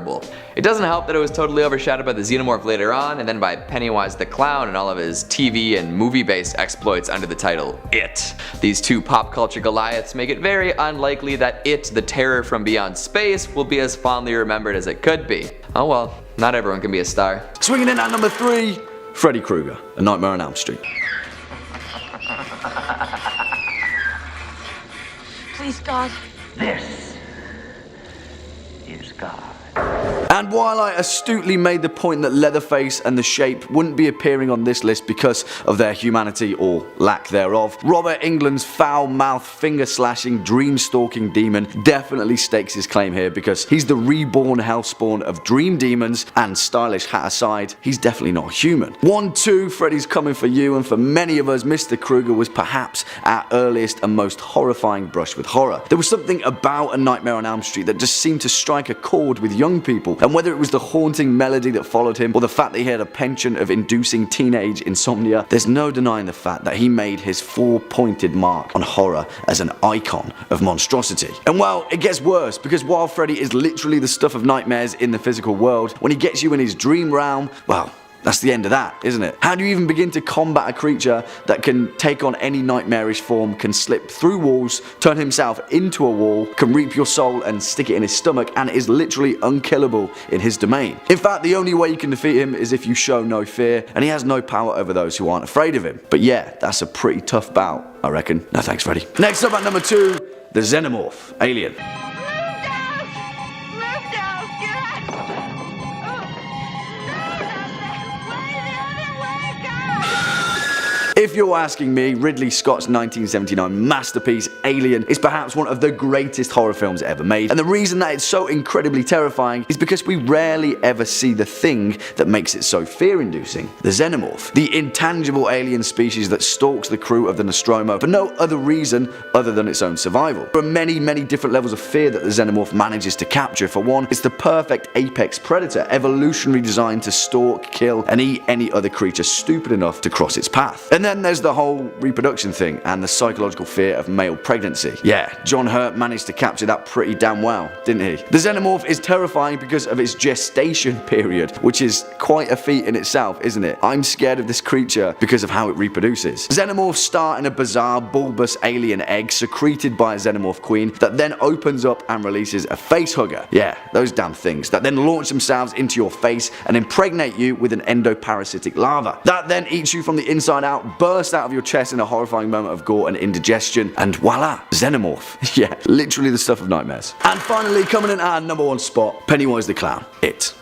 Speaker 1: It doesn't help that it was totally overshadowed by the Xenomorph later on, and then by Pennywise the Clown and all of his TV and movie-based exploits under the title It. These two pop culture Goliaths make it very unlikely that It, the Terror from Beyond Space, will be as fondly remembered as it could be. Oh well, not everyone can be a star.
Speaker 7: Swinging in at number 3, Freddy Krueger, A Nightmare on Elm Street.
Speaker 8: Please, God.
Speaker 6: This is God.
Speaker 7: And while I astutely made the point that Leatherface and The Shape wouldn't be appearing on this list because of their humanity or lack thereof, Robert Englund's foul-mouthed, finger-slashing, dream-stalking demon definitely stakes his claim here because he's the reborn hellspawn of dream demons, and stylish hat aside, he's definitely not human. 1, 2, Freddy's coming for you, and for many of us, Mr. Krueger was perhaps our earliest and most horrifying brush with horror. There was something about A Nightmare on Elm Street that just seemed to strike a chord with young people, and whether it was the haunting melody that followed him or the fact that he had a penchant of inducing teenage insomnia, there's no denying the fact that he made his 4-pointed mark on horror as an icon of monstrosity. And well, it gets worse, because while Freddy is literally the stuff of nightmares in the physical world, when he gets you in his dream realm, well, that's the end of that, isn't it? How do you even begin to combat a creature that can take on any nightmarish form, can slip through walls, turn himself into a wall, can reap your soul and stick it in his stomach, and is literally unkillable in his domain? In fact, the only way you can defeat him is if you show no fear, and he has no power over those who aren't afraid of him. But yeah, that's a pretty tough bout, I reckon. No thanks, Freddy. Next up at number 2, the Xenomorph, Alien. If you're asking me, Ridley Scott's 1979 masterpiece Alien is perhaps one of the greatest horror films ever made, and the reason that it's so incredibly terrifying is because we rarely ever see the thing that makes it so fear-inducing: the Xenomorph, the intangible alien species that stalks the crew of the Nostromo for no other reason other than its own survival. There are many different levels of fear that the Xenomorph manages to capture. For one, it's the perfect apex predator, evolutionarily designed to stalk, kill, and eat any other creature stupid enough to cross its path. And then there's the whole reproduction thing and the psychological fear of male pregnancy. Yeah, John Hurt managed to capture that pretty damn well, didn't he? The Xenomorph is terrifying because of its gestation period, which is quite a feat in itself, isn't it? I'm scared of this creature because of how it reproduces. Xenomorphs start in a bizarre bulbous alien egg secreted by a Xenomorph queen that then opens up and releases a face hugger. Yeah, those damn things that then launch themselves into your face and impregnate you with an endoparasitic larva. That then eats you from the inside out, bursts out of your chest in a horrifying moment of gore and indigestion, and voila, Xenomorph. Yeah, literally the stuff of nightmares. And finally, coming in at our number 1 spot, Pennywise the Clown, It.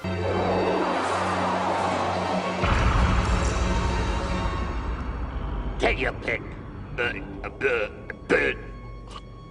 Speaker 6: Take your pick.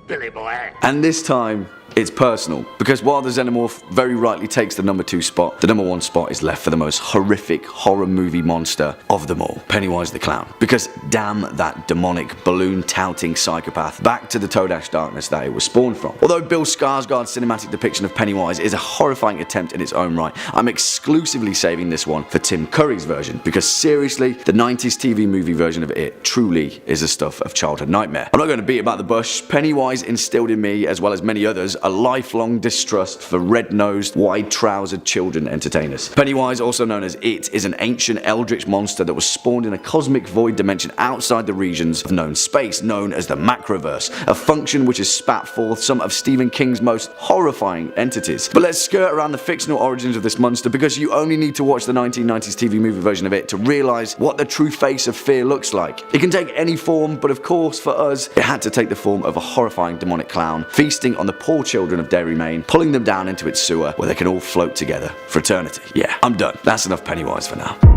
Speaker 6: Billy boy.
Speaker 7: And this time, it's personal, because while the Xenomorph very rightly takes the number 2 spot, the number 1 spot is left for the most horrific horror movie monster of them all, Pennywise the Clown. Because damn that demonic, balloon-touting psychopath back to the Todash darkness that it was spawned from. Although Bill Skarsgård's cinematic depiction of Pennywise is a horrifying attempt in its own right, I'm exclusively saving this one for Tim Curry's version, because seriously, the 90s TV movie version of It truly is the stuff of childhood nightmare. I'm not going to beat about the bush. Pennywise instilled in me, as well as many others, a lifelong distrust for red-nosed, wide-trousered children entertainers. Pennywise, also known as It, is an ancient eldritch monster that was spawned in a cosmic void dimension outside the regions of known space, known as the Macroverse, a function which has spat forth some of Stephen King's most horrifying entities. But let's skirt around the fictional origins of this monster, because you only need to watch the 1990s TV movie version of It to realise what the true face of fear looks like. It can take any form, but of course for us, it had to take the form of a horrifying demonic clown, feasting on the poor children of Derry, Maine, pulling them down into its sewer where they can all float together for eternity. Yeah, I'm done. That's enough Pennywise for now.